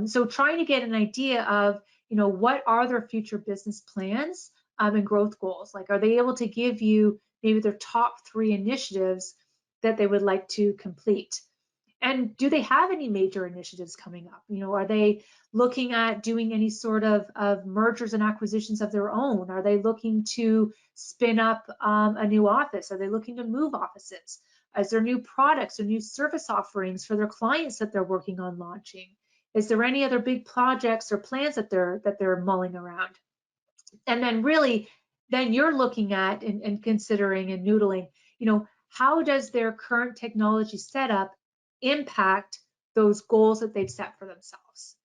So trying to get an idea of, what are their future business plans and growth goals? Like, are they able to give you maybe their top 3 initiatives that they would like to complete? And do they have any major initiatives coming up? Are they looking at doing any sort of mergers and acquisitions of their own? Are they looking to spin up a new office? Are they looking to move offices? Is there new products or new service offerings for their clients that they're working on launching? Is there any other big projects or plans that they're mulling around? And then really, then you're looking at and considering and noodling, how does their current technology setup impact those goals that they've set for themselves?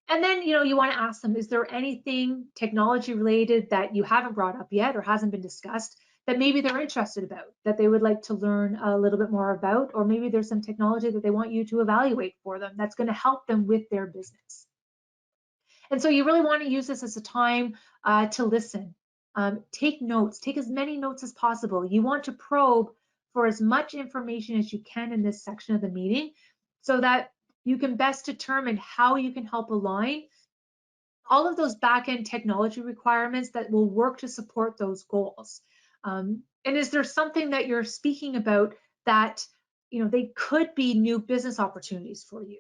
And then, you want to ask them, is there anything technology related that you haven't brought up yet or hasn't been discussed that maybe they're interested about, that they would like to learn a little bit more about, or maybe there's some technology that they want you to evaluate for them that's going to help them with their business. And so you really want to use this as a time to listen, take notes, take as many notes as possible. You want to probe for as much information as you can in this section of the meeting so that you can best determine how you can help align all of those back-end technology requirements that will work to support those goals. And is there something that you're speaking about that, they could be new business opportunities for you?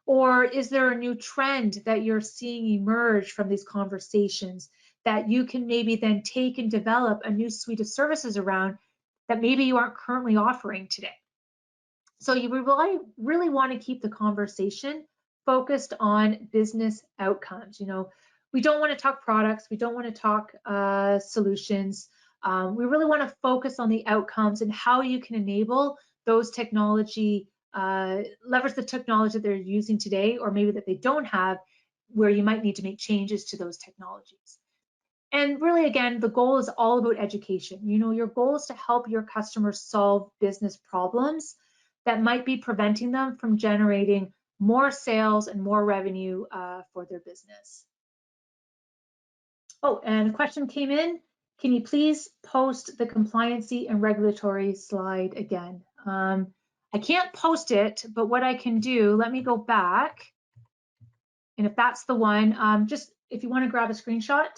Or is there a new trend that you're seeing emerge from these conversations that you can maybe then take and develop a new suite of services around that maybe you aren't currently offering today? So you really want to keep the conversation focused on business outcomes. We don't want to talk products. We don't want to talk solutions. We really want to focus on the outcomes and how you can enable those technology, leverage the technology that they're using today, or maybe that they don't have, where you might need to make changes to those technologies. And really, again, the goal is all about education. Your goal is to help your customers solve business problems that might be preventing them from generating more sales and more revenue for their business. Oh, and a question came in. Can you please post the compliancy and regulatory slide again? I can't post it, but what I can do, let me go back. And if that's the one, just if you want to grab a screenshot,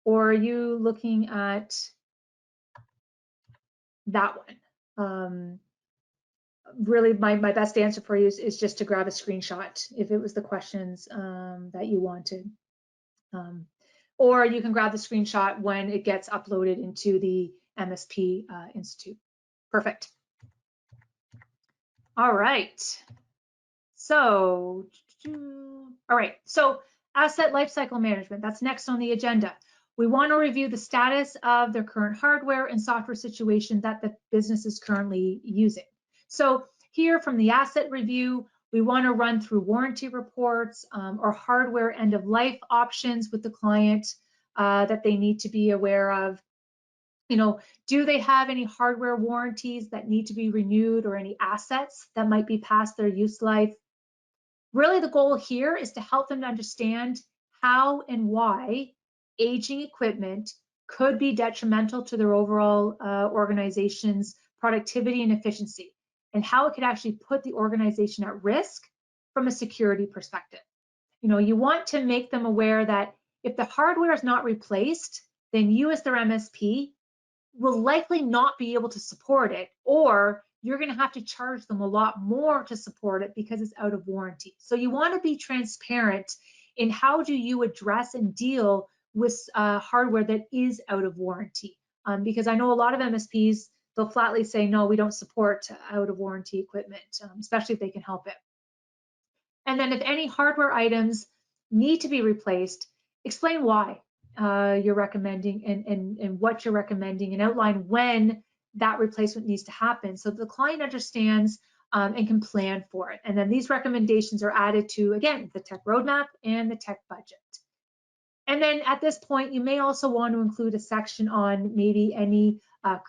or are you looking at that one? Really, my best answer for you is just to grab a screenshot if it was the questions that you wanted. Or you can grab the screenshot when it gets uploaded into the MSP Institute. Perfect. All right. So, asset lifecycle management, that's next on the agenda. We want to review the status of their current hardware and software situation that the business is currently using. So here from the asset review, we want to run through warranty reports or hardware end of life options with the client that they need to be aware of. You know, do they have any hardware warranties that need to be renewed or any assets that might be past their use life? Really, the goal here is to help them to understand how and why aging equipment could be detrimental to their overall organization's productivity and efficiency, and how it could actually put the organization at risk from a security perspective. You know, you want to make them aware that if the hardware is not replaced, then you as their MSP will likely not be able to support it, or you're going to have to charge them a lot more to support it because it's out of warranty. So you want to be transparent in how do you address and deal with hardware that is out of warranty. Because I know a lot of MSPs, they'll flatly say, no, we don't support out of warranty equipment, especially if they can help it. And then if any hardware items need to be replaced, explain why you're recommending and what you're recommending, and outline when that replacement needs to happen so the client understands and can plan for it. And then these recommendations are added to, again, the tech roadmap and the tech budget. And then at this point, you may also want to include a section on maybe any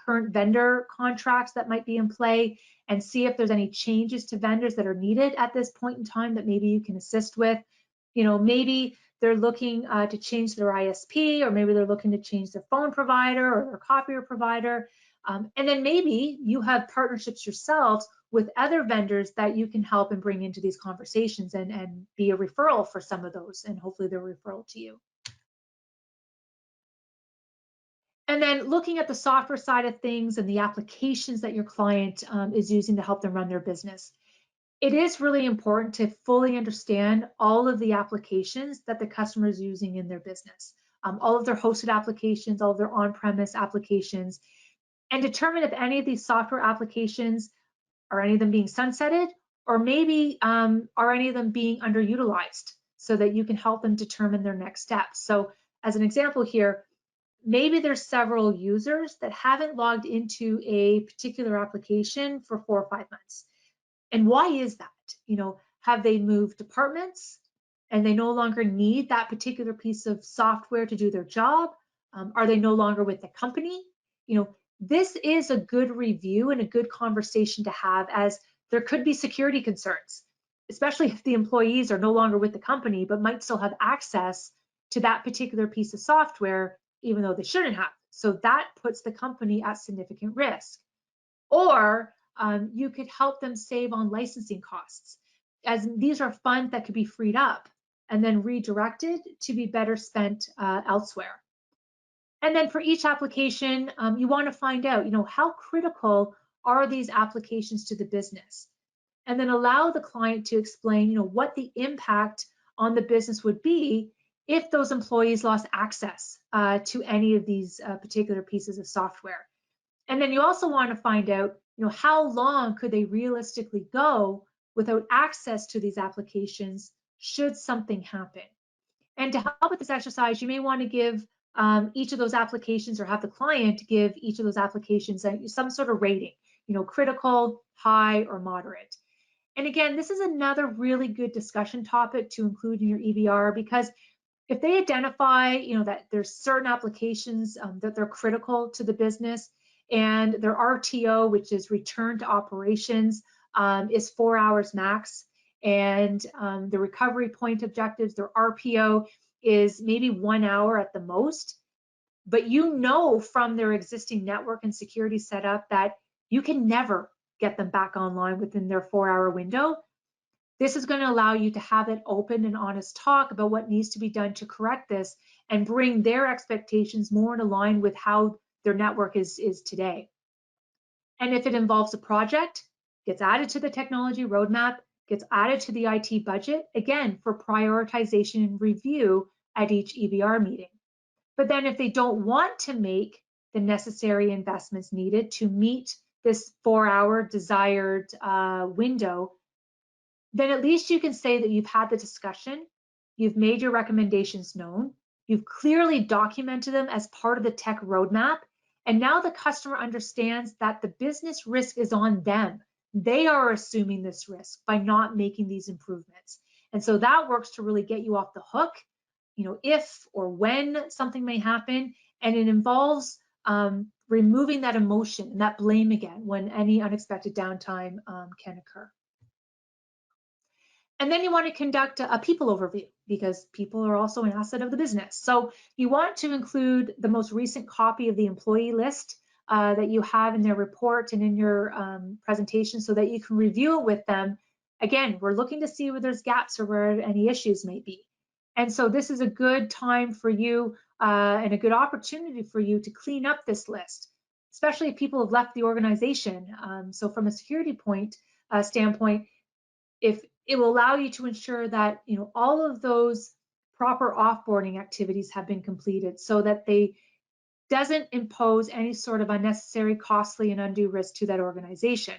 current vendor contracts that might be in play, and see if there's any changes to vendors that are needed at this point in time that maybe you can assist with. You know, maybe they're looking to change their ISP, or maybe they're looking to change their phone provider or their copier provider. And then maybe you have partnerships yourselves with other vendors that you can help and bring into these conversations and be a referral for some of those, and hopefully they're a referral to you. And then looking at the software side of things and the applications that your client is using to help them run their business. It is really important to fully understand all of the applications that the customer is using in their business, all of their hosted applications, all of their on-premise applications, and determine if any of these software applications are any of them being sunsetted, or maybe are any of them being underutilized, so that you can help them determine their next steps. So as an example here, maybe there's several users that haven't logged into a particular application for 4 or 5 months. And why is that? You know, have they moved departments and they no longer need that particular piece of software to do their job? Are they no longer with the company? You know, this is a good review and a good conversation to have, as there could be security concerns, especially if the employees are no longer with the company but might still have access to that particular piece of software, even though they shouldn't have. So that puts the company at significant risk. Or you could help them save on licensing costs, as these are funds that could be freed up and then redirected to be better spent elsewhere. And then for each application, you want to find out, you know, how critical are these applications to the business? And then allow the client to explain, you know, what the impact on the business would be if those employees lost access to any of these particular pieces of software. And then you also want to find out, you know, how long could they realistically go without access to these applications should something happen. And to help with this exercise, you may want to give each of those applications, or have the client give each of those applications some sort of rating, you know, critical, high, or moderate. And again, this is another really good discussion topic to include in your EBR, because if they identify, you know, that there's certain applications that they're critical to the business, and their RTO, which is return to operations, is 4 hours max, and the recovery point objectives, their RPO is maybe 1 hour at the most, but you know from their existing network and security setup that you can never get them back online within their 4-hour window. This is going to allow you to have an open and honest talk about what needs to be done to correct this and bring their expectations more in line with how their network is today. And if it involves a project, gets added to the technology roadmap, gets added to the IT budget, again, for prioritization and review at each EBR meeting. But then if they don't want to make the necessary investments needed to meet this 4-hour desired window, then at least you can say that you've had the discussion, you've made your recommendations known, you've clearly documented them as part of the tech roadmap, and now the customer understands that the business risk is on them. They are assuming this risk by not making these improvements. And so that works to really get you off the hook, if or when something may happen, and it involves removing that emotion and that blame again when any unexpected downtime can occur. And then you want to conduct a people overview, because people are also an asset of the business. So you want to include the most recent copy of the employee list that you have in their report and in your presentation so that you can review it with them. Again, we're looking to see where there's gaps or where any issues may be. And so this is a good time for you and a good opportunity for you to clean up this list, especially if people have left the organization. So from a security standpoint, if it will allow you to ensure that all of those proper offboarding activities have been completed so that they doesn't impose any sort of unnecessary, costly, and undue risk to that organization.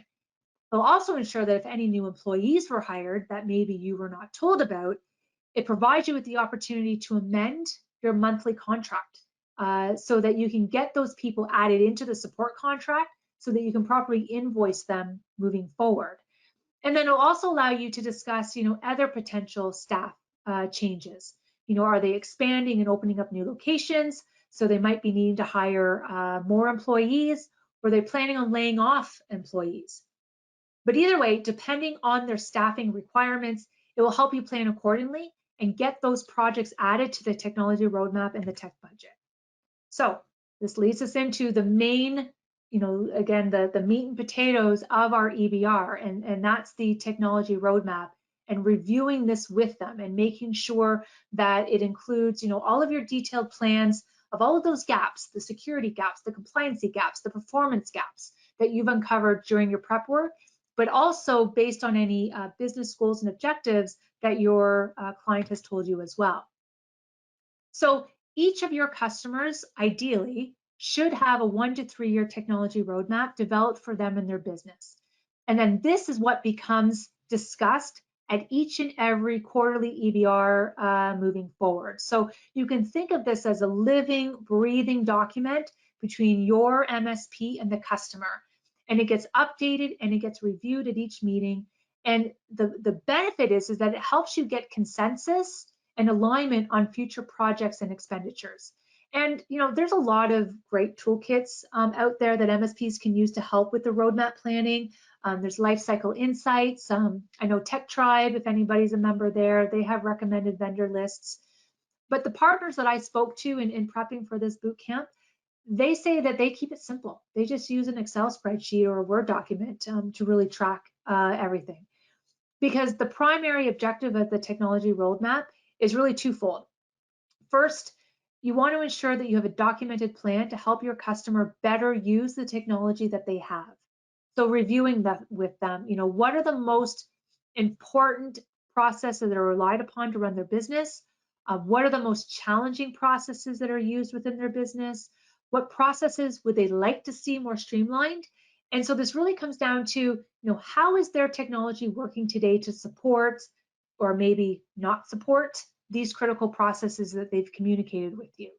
It'll also ensure that if any new employees were hired that maybe you were not told about, it provides you with the opportunity to amend your monthly contract so that you can get those people added into the support contract so that you can properly invoice them moving forward. And then it'll also allow you to discuss, other potential staff changes. Are they expanding and opening up new locations? So they might be needing to hire more employees, or they're planning on laying off employees. But either way, depending on their staffing requirements, it will help you plan accordingly and get those projects added to the technology roadmap and the tech budget. So this leads us into the main, again, the meat and potatoes of our EBR, and that's the technology roadmap, and reviewing this with them and making sure that it includes, all of your detailed plans of all of those gaps, the security gaps, the compliancy gaps, the performance gaps that you've uncovered during your prep work, but also based on any business goals and objectives that your client has told you as well. So each of your customers, ideally, should have a 1 to 3 year technology roadmap developed for them and their business. And then this is what becomes discussed at each and every quarterly EBR moving forward. So you can think of this as a living, breathing document between your MSP and the customer. And it gets updated and it gets reviewed at each meeting. And the benefit is that it helps you get consensus and alignment on future projects and expenditures. And there's a lot of great toolkits out there that MSPs can use to help with the roadmap planning. There's Lifecycle Insights. I know Tech Tribe, if anybody's a member there, they have recommended vendor lists. But the partners that I spoke to in prepping for this boot camp, they say that they keep it simple. They just use an Excel spreadsheet or a Word document to really track everything. Because the primary objective of the technology roadmap is really twofold. First, you want to ensure that you have a documented plan to help your customer better use the technology that they have. So reviewing that with them, what are the most important processes that are relied upon to run their business? What are the most challenging processes that are used within their business? What processes would they like to see more streamlined? And so this really comes down to, how is their technology working today to support or maybe not support these critical processes that they've communicated with you.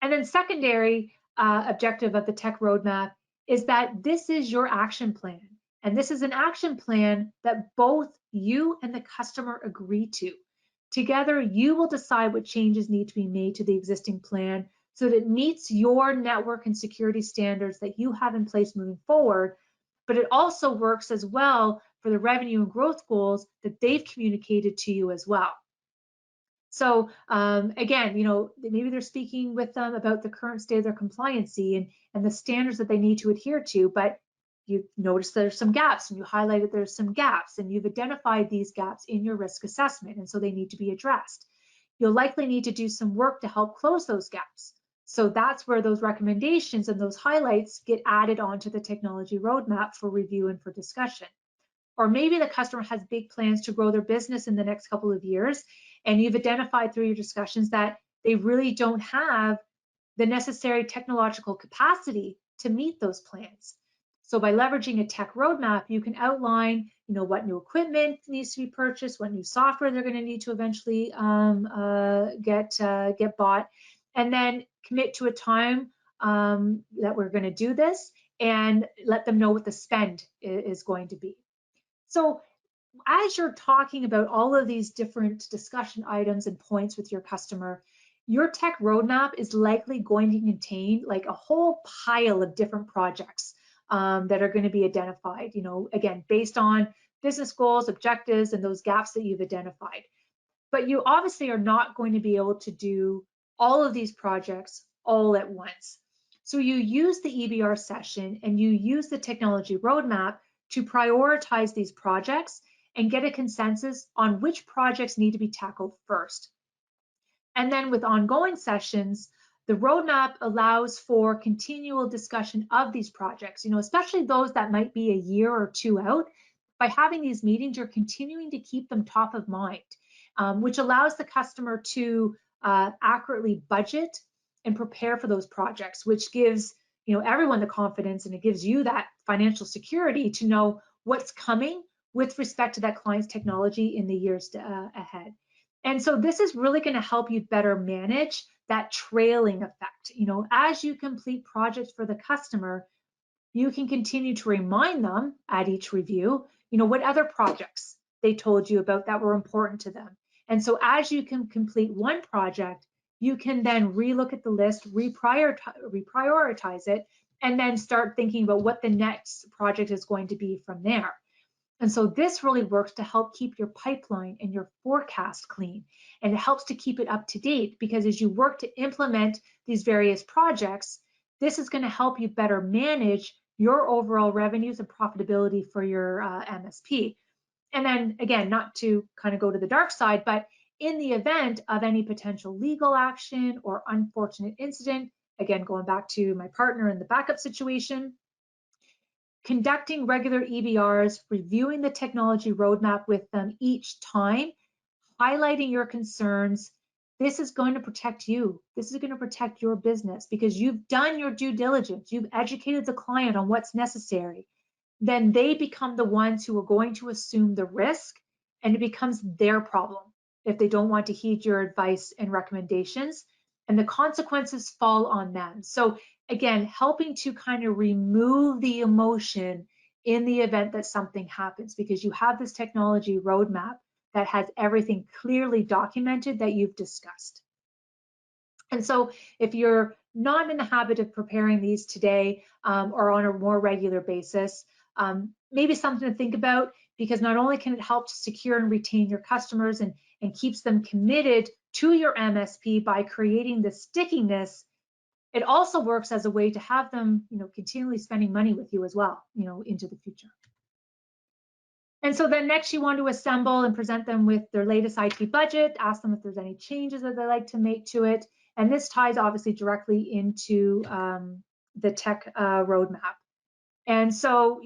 And then secondary objective of the tech roadmap is that this is your action plan. And this is an action plan that both you and the customer agree to. Together, you will decide what changes need to be made to the existing plan so that it meets your network and security standards that you have in place moving forward. But it also works as well for the revenue and growth goals that they've communicated to you as well. So again, maybe they're speaking with them about the current state of their compliancy and the standards that they need to adhere to, but you notice there's some gaps and you highlighted there's some gaps and you've identified these gaps in your risk assessment, and so they need to be addressed. You'll likely need to do some work to help close those gaps. So that's where those recommendations and those highlights get added onto the technology roadmap for review and for discussion. Or maybe the customer has big plans to grow their business in the next couple of years, and you've identified through your discussions that they really don't have the necessary technological capacity to meet those plans. So by leveraging a tech roadmap, you can outline, what new equipment needs to be purchased, what new software they're going to need to eventually get bought, and then commit to a time that we're going to do this, and let them know what the spend is going to be. So as you're talking about all of these different discussion items and points with your customer, your tech roadmap is likely going to contain like a whole pile of different projects that are going to be identified, again, based on business goals, objectives, and those gaps that you've identified. But you obviously are not going to be able to do all of these projects all at once. So you use the EBR session and you use the technology roadmap to prioritize these projects and get a consensus on which projects need to be tackled first. And then with ongoing sessions, the roadmap allows for continual discussion of these projects, especially those that might be a year or two out. By having these meetings, you're continuing to keep them top of mind, which allows the customer to accurately budget and prepare for those projects, which gives everyone the confidence, and it gives you that financial security to know what's coming with respect to that client's technology in the years ahead. And so this is really going to help you better manage that trailing effect. As you complete projects for the customer, you can continue to remind them at each review, what other projects they told you about that were important to them. And so as you can complete one project, you can then relook at the list, reprioritize it, and then start thinking about what the next project is going to be from there. And so this really works to help keep your pipeline and your forecast clean. And it helps to keep it up to date, because as you work to implement these various projects, this is going to help you better manage your overall revenues and profitability for your MSP. And then again, not to kind of go to the dark side, but in the event of any potential legal action or unfortunate incident, again, going back to my partner in the backup situation, conducting regular EBRs, reviewing the technology roadmap with them each time, highlighting your concerns. This is going to protect you. This is going to protect your business because you've done your due diligence. You've educated the client on what's necessary. Then they become the ones who are going to assume the risk, and it becomes their problem if they don't want to heed your advice and recommendations, and the consequences fall on them. So again, helping to kind of remove the emotion in the event that something happens, because you have this technology roadmap that has everything clearly documented that you've discussed. And so if you're not in the habit of preparing these today or on a more regular basis, maybe something to think about, because not only can it help to secure and retain your customers and keeps them committed to your MSP by creating the stickiness, it also works as a way to have them, continually spending money with you as well, into the future. And so then next you want to assemble and present them with their latest IT budget, ask them if there's any changes that they'd like to make to it. And this ties obviously directly into the tech roadmap. And so,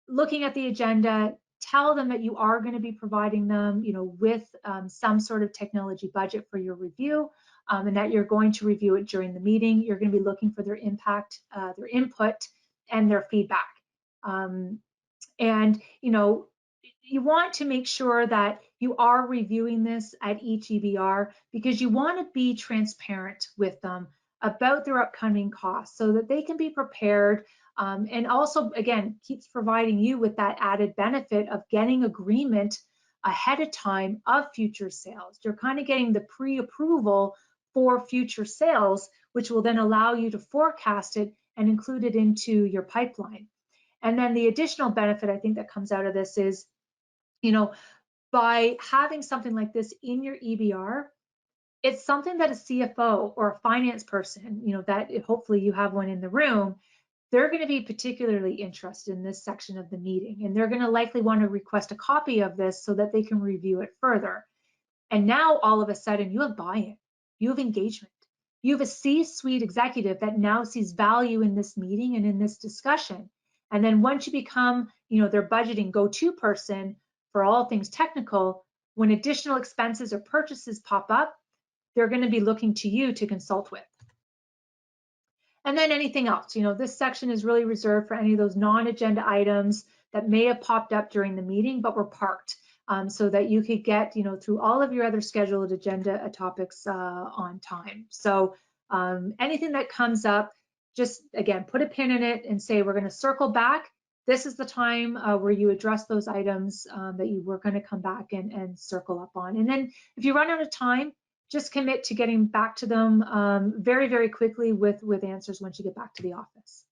looking at the agenda, tell them that you are going to be providing them, with some sort of technology budget for your review, and that you're going to review it during the meeting. You're going to be looking for their impact, their input, and their feedback. And you want to make sure that you are reviewing this at each EBR, because you want to be transparent with them about their upcoming costs so that they can be prepared, and also, again, keeps providing you with that added benefit of getting agreement ahead of time of future sales. You're kind of getting the pre-approval for future sales, which will then allow you to forecast it and include it into your pipeline. And then the additional benefit I think that comes out of this is, by having something like this in your EBR, it's something that a CFO or a finance person, that hopefully you have one in the room, they're going to be particularly interested in this section of the meeting. And they're going to likely want to request a copy of this so that they can review it further. And now all of a sudden you have buy-in, you have engagement, you have a C-suite executive that now sees value in this meeting and in this discussion. And then once you become, their budgeting go-to person for all things technical, when additional expenses or purchases pop up, they're going to be looking to you to consult with. And then anything else, this section is really reserved for any of those non-agenda items that may have popped up during the meeting but were parked, so that you could get, through all of your other scheduled agenda topics on time. So anything that comes up, just again, put a pin in it and say, we're going to circle back. This is the time where you address those items that you were going to come back and circle up on. And then if you run out of time, just commit to getting back to them very, very quickly with answers once you get back to the office.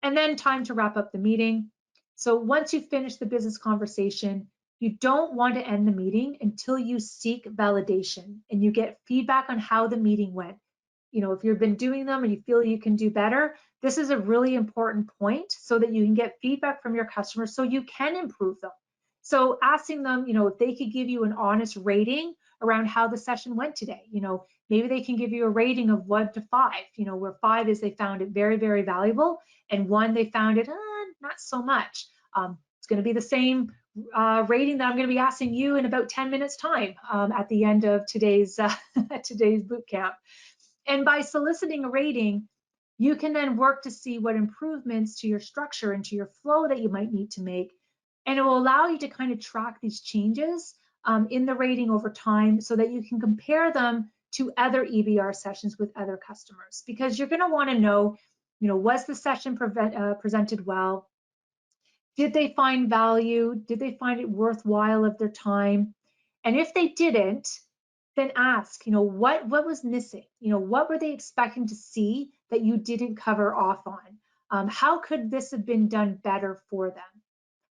And then time to wrap up the meeting. So once you finish the business conversation, you don't want to end the meeting until you seek validation and you get feedback on how the meeting went. If you've been doing them and you feel you can do better, this is a really important point so that you can get feedback from your customers so you can improve them. So asking them, if they could give you an honest rating around how the session went today, maybe they can give you a rating of 1 to 5, where 5 is they found it very, very valuable, and 1 they found it not so much. It's going to be the same rating that I'm going to be asking you in about 10 minutes time at the end of today's boot camp. And by soliciting a rating, you can then work to see what improvements to your structure and to your flow that you might need to make. And it will allow you to kind of track these changes in the rating over time so that you can compare them to other EBR sessions with other customers, because you're going to want to know, was the session presented well? Did they find value? Did they find it worthwhile of their time? And if they didn't, then ask, what was missing? What were they expecting to see that you didn't cover off on? How could this have been done better for them?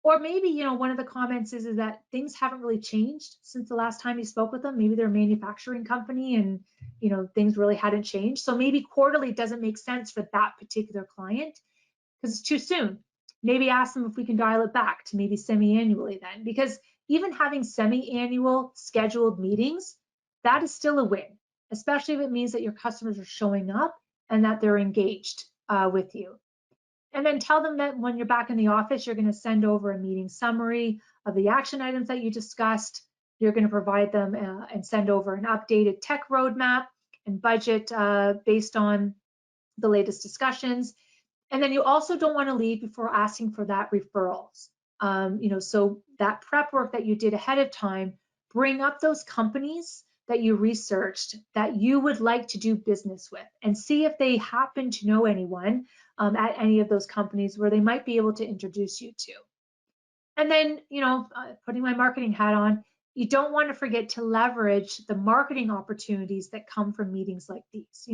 Or maybe, one of the comments is that things haven't really changed since the last time you spoke with them. Maybe they're a manufacturing company and, things really hadn't changed. So maybe quarterly doesn't make sense for that particular client because it's too soon. Maybe ask them if we can dial it back to maybe semi-annually then, because even having semi-annual scheduled meetings, that is still a win, especially if it means that your customers are showing up and that they're engaged with you. And then tell them that when you're back in the office, you're going to send over a meeting summary of the action items that you discussed. You're going to provide them and send over an updated tech roadmap and budget based on the latest discussions. And then you also don't want to leave before asking for that referrals. So that prep work that you did ahead of time, bring up those companies that you researched that you would like to do business with and see if they happen to know anyone at any of those companies where they might be able to introduce you to. And then, putting my marketing hat on, you don't want to forget to leverage the marketing opportunities that come from meetings like these.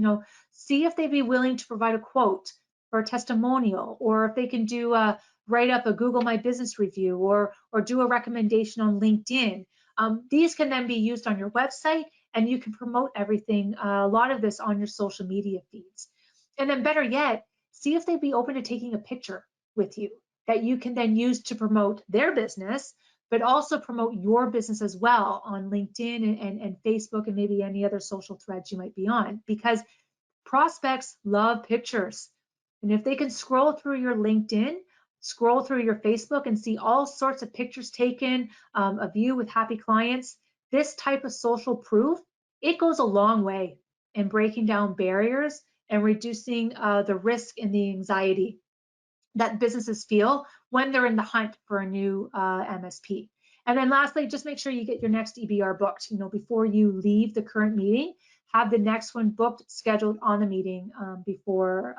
See if they'd be willing to provide a quote or a testimonial, or if they can do write up a Google My Business review or do a recommendation on LinkedIn. These can then be used on your website, and you can promote everything, a lot of this on your social media feeds. And then better yet, see if they'd be open to taking a picture with you that you can then use to promote their business, but also promote your business as well on LinkedIn and Facebook and maybe any other social threads you might be on, because prospects love pictures. And if they can scroll through your LinkedIn, scroll through your Facebook and see all sorts of pictures taken of you with happy clients, this type of social proof, it goes a long way in breaking down barriers and reducing the risk and the anxiety that businesses feel when they're in the hunt for a new MSP. And then lastly, just make sure you get your next EBR booked. Before you leave the current meeting, have the next one booked, scheduled on the meeting before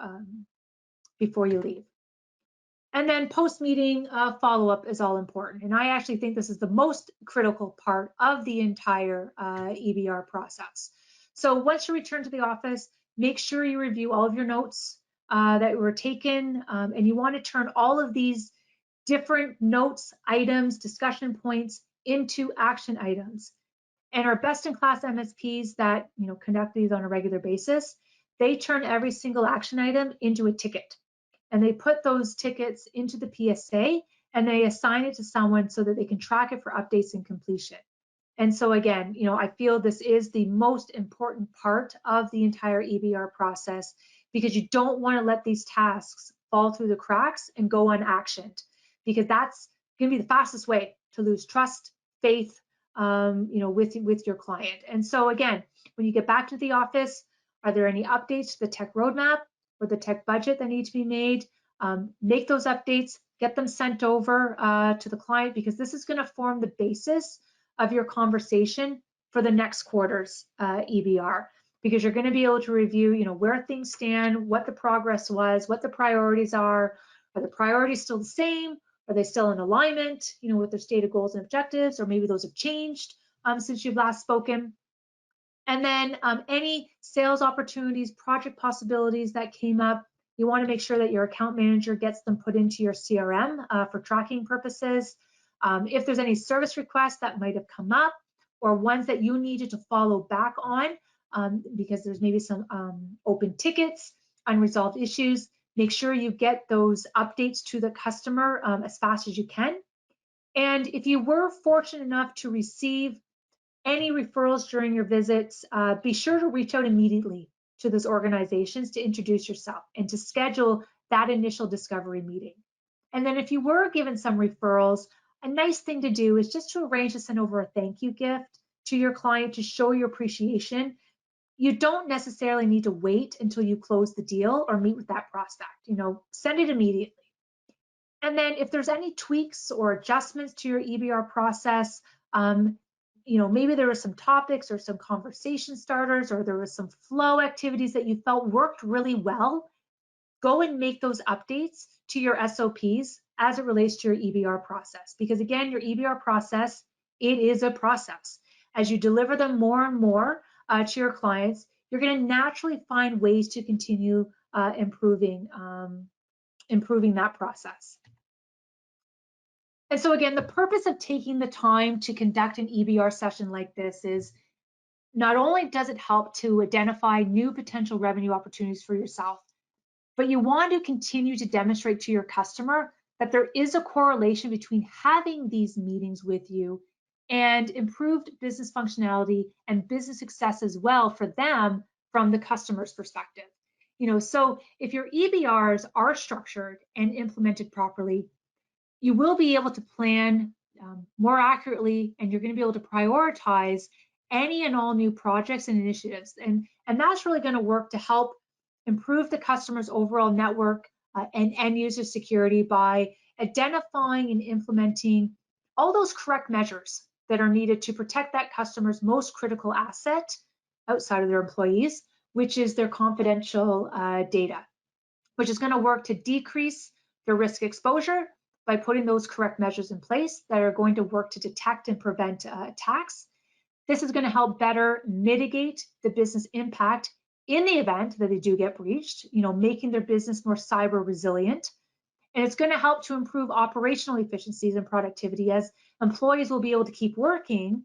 you leave. And then post-meeting follow-up is all important. And I actually think this is the most critical part of the entire EBR process. So once you return to the office, make sure you review all of your notes, that were taken, and you want to turn all of these different notes, items, discussion points into action items. And our best-in-class MSPs that conduct these on a regular basis, they turn every single action item into a ticket. And they put those tickets into the PSA and they assign it to someone so that they can track it for updates and completion. And so again, I feel this is the most important part of the entire EBR process, because you don't want to let these tasks fall through the cracks and go unactioned, because that's going to be the fastest way to lose trust, faith, with your client. And so again, when you get back to the office, are there any updates to the tech roadmap or the tech budget that need to be made? Make those updates, get them sent over to the client, because this is going to form the basis of your conversation for the next quarter's EBR, because you're going to be able to review, where things stand, what the progress was, what the priorities are the priorities still the same? Are they still in alignment, with their stated goals and objectives, or maybe those have changed since you've last spoken? And then any sales opportunities, project possibilities that came up, you want to make sure that your account manager gets them put into your CRM for tracking purposes. If there's any service requests that might have come up, or ones that you needed to follow back on because there's maybe some open tickets, unresolved issues, make sure you get those updates to the customer as fast as you can. And if you were fortunate enough to receive any referrals during your visits, be sure to reach out immediately to those organizations to introduce yourself and to schedule that initial discovery meeting. And then if you were given some referrals, a nice thing to do is just to arrange to send over a thank you gift to your client to show your appreciation. You don't necessarily need to wait until you close the deal or meet with that prospect. Send it immediately. And then if there's any tweaks or adjustments to your EBR process, maybe there were some topics or some conversation starters, or there was some flow activities that you felt worked really well, go and make those updates to your SOPs as it relates to your EBR process. Because again, your EBR process, it is a process. As you deliver them more and more to your clients, you're going to naturally find ways to continue improving that process. And so again, the purpose of taking the time to conduct an EBR session like this is not only does it help to identify new potential revenue opportunities for yourself, but you want to continue to demonstrate to your customer that there is a correlation between having these meetings with you and improved business functionality and business success as well for them from the customer's perspective. So if your EBRs are structured and implemented properly, you will be able to plan more accurately, and you're going to be able to prioritize any and all new projects and initiatives. And that's really going to work to help improve the customer's overall network and end user security by identifying and implementing all those correct measures that are needed to protect that customer's most critical asset outside of their employees, which is their confidential data, which is going to work to decrease their risk exposure by putting those correct measures in place that are going to work to detect and prevent attacks. This is going to help better mitigate the business impact in the event that they do get breached, making their business more cyber resilient. And it's going to help to improve operational efficiencies and productivity, as employees will be able to keep working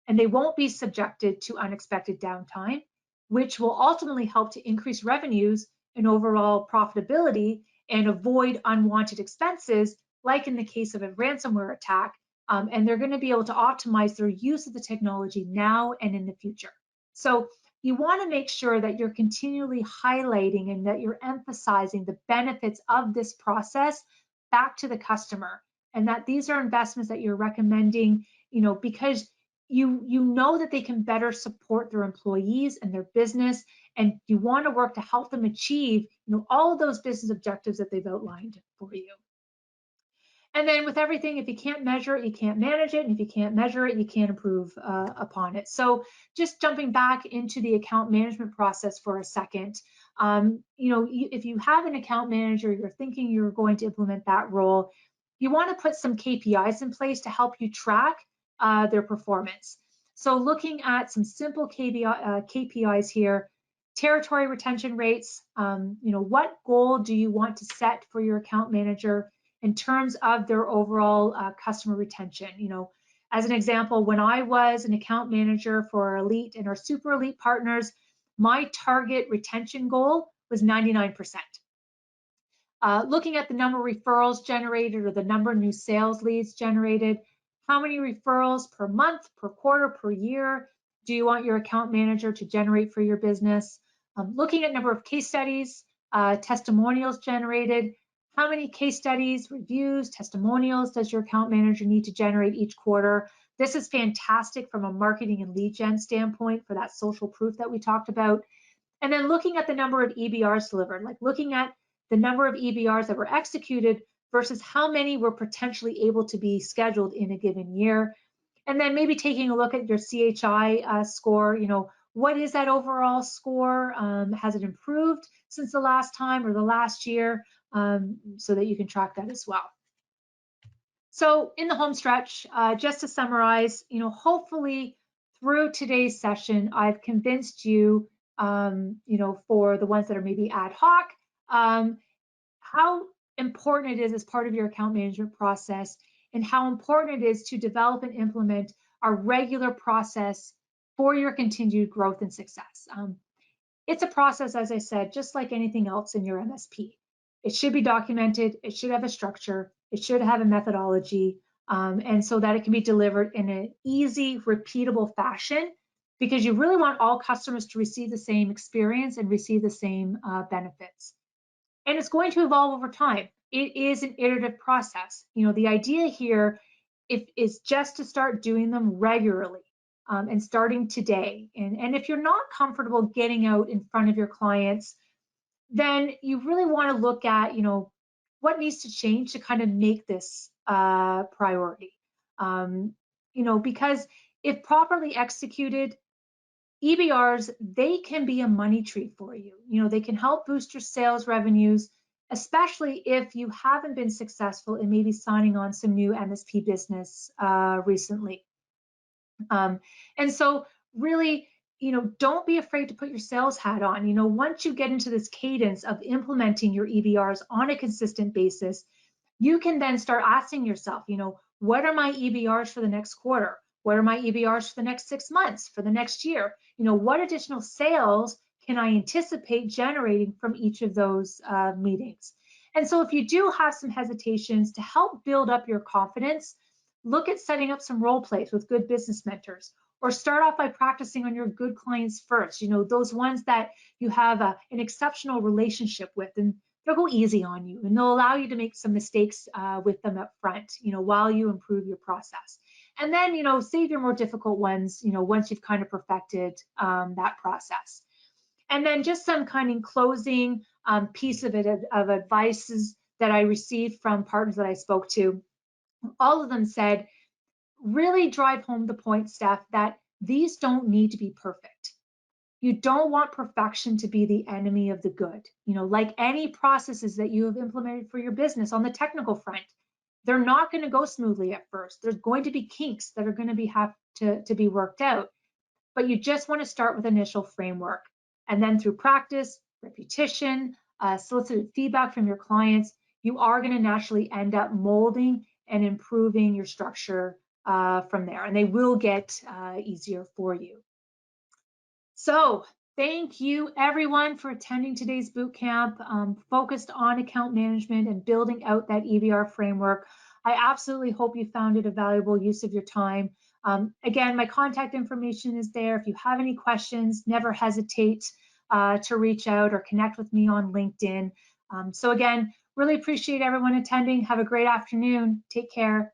and they won't be subjected to unexpected downtime, which will ultimately help to increase revenues and overall profitability and avoid unwanted expenses, like in the case of a ransomware attack. And they're going to be able to optimize their use of the technology now and in the future. So you want to make sure that you're continually highlighting and that you're emphasizing the benefits of this process back to the customer, and that these are investments that you're recommending, because you know that they can better support their employees and their business, and you want to work to help them achieve, all of those business objectives that they've outlined for you. And then with everything, if you can't measure it, you can't manage it. And if you can't measure it, you can't improve upon it. So just jumping back into the account management process for a second, if you have an account manager, you're thinking you're going to implement that role, you want to put some KPIs in place to help you track their performance. So looking at some simple KPIs here, territory retention rates. What goal do you want to set for your account manager in terms of their overall customer retention? As an example, when I was an account manager for our elite and our super elite partners, my target retention goal was 99%. Looking at the number of referrals generated or the number of new sales leads generated, how many referrals per month, per quarter, per year do you want your account manager to generate for your business? Looking at number of case studies, testimonials generated, how many case studies, reviews, testimonials does your account manager need to generate each quarter? This is fantastic from a marketing and lead gen standpoint for that social proof that we talked about. And then looking at the number of EBRs delivered, like looking at the number of EBRs that were executed versus how many were potentially able to be scheduled in a given year. And then maybe taking a look at your CHI score, what is that overall score? Has it improved since the last time or the last year? So that you can track that as well. So in the home stretch, just to summarize, hopefully through today's session, I've convinced you, for the ones that are maybe ad hoc, how important it is as part of your account management process and how important it is to develop and implement a regular process for your continued growth and success. It's a process, as I said, just like anything else in your MSP. It should be documented, it should have a structure, it should have a methodology, and so that it can be delivered in an easy, repeatable fashion, because you really want all customers to receive the same experience and receive the same benefits. And it's going to evolve over time. It is an iterative process. The idea here is just to start doing them regularly and starting today. And if you're not comfortable getting out in front of your clients, then you really want to look at, what needs to change to kind of make this priority. Because if properly executed, EBRs, they can be a money treat for you. They can help boost your sales revenues, especially if you haven't been successful in maybe signing on some new MSP business recently. And so really, don't be afraid to put your sales hat on. Once you get into this cadence of implementing your EBRs on a consistent basis, you can then start asking yourself, what are my EBRs for the next quarter? What are my EBRs for the next 6 months, for the next year? What additional sales can I anticipate generating from each of those meetings? And so if you do have some hesitations, to help build up your confidence, look at setting up some role plays with good business mentors, or start off by practicing on your good clients first, those ones that you have an exceptional relationship with, and they'll go easy on you and they'll allow you to make some mistakes with them up front, while you improve your process. And then, save your more difficult ones, once you've kind of perfected that process. And then just some kind of closing piece of advices that I received from partners that I spoke to. All of them said, really drive home the point, Steph, that these don't need to be perfect. You don't want perfection to be the enemy of the good. Like any processes that you have implemented for your business on the technical front, they're not going to go smoothly at first. There's going to be kinks that are going to have to be worked out. But you just want to start with initial framework. And then through practice, repetition, solicited feedback from your clients, you are going to naturally end up molding and improving your structure from there. And they will get easier for you. So thank you everyone for attending today's bootcamp focused on account management and building out that EBR framework. I absolutely hope you found it a valuable use of your time. Again, my contact information is there. If you have any questions, never hesitate to reach out or connect with me on LinkedIn. So again, really appreciate everyone attending. Have a great afternoon. Take care.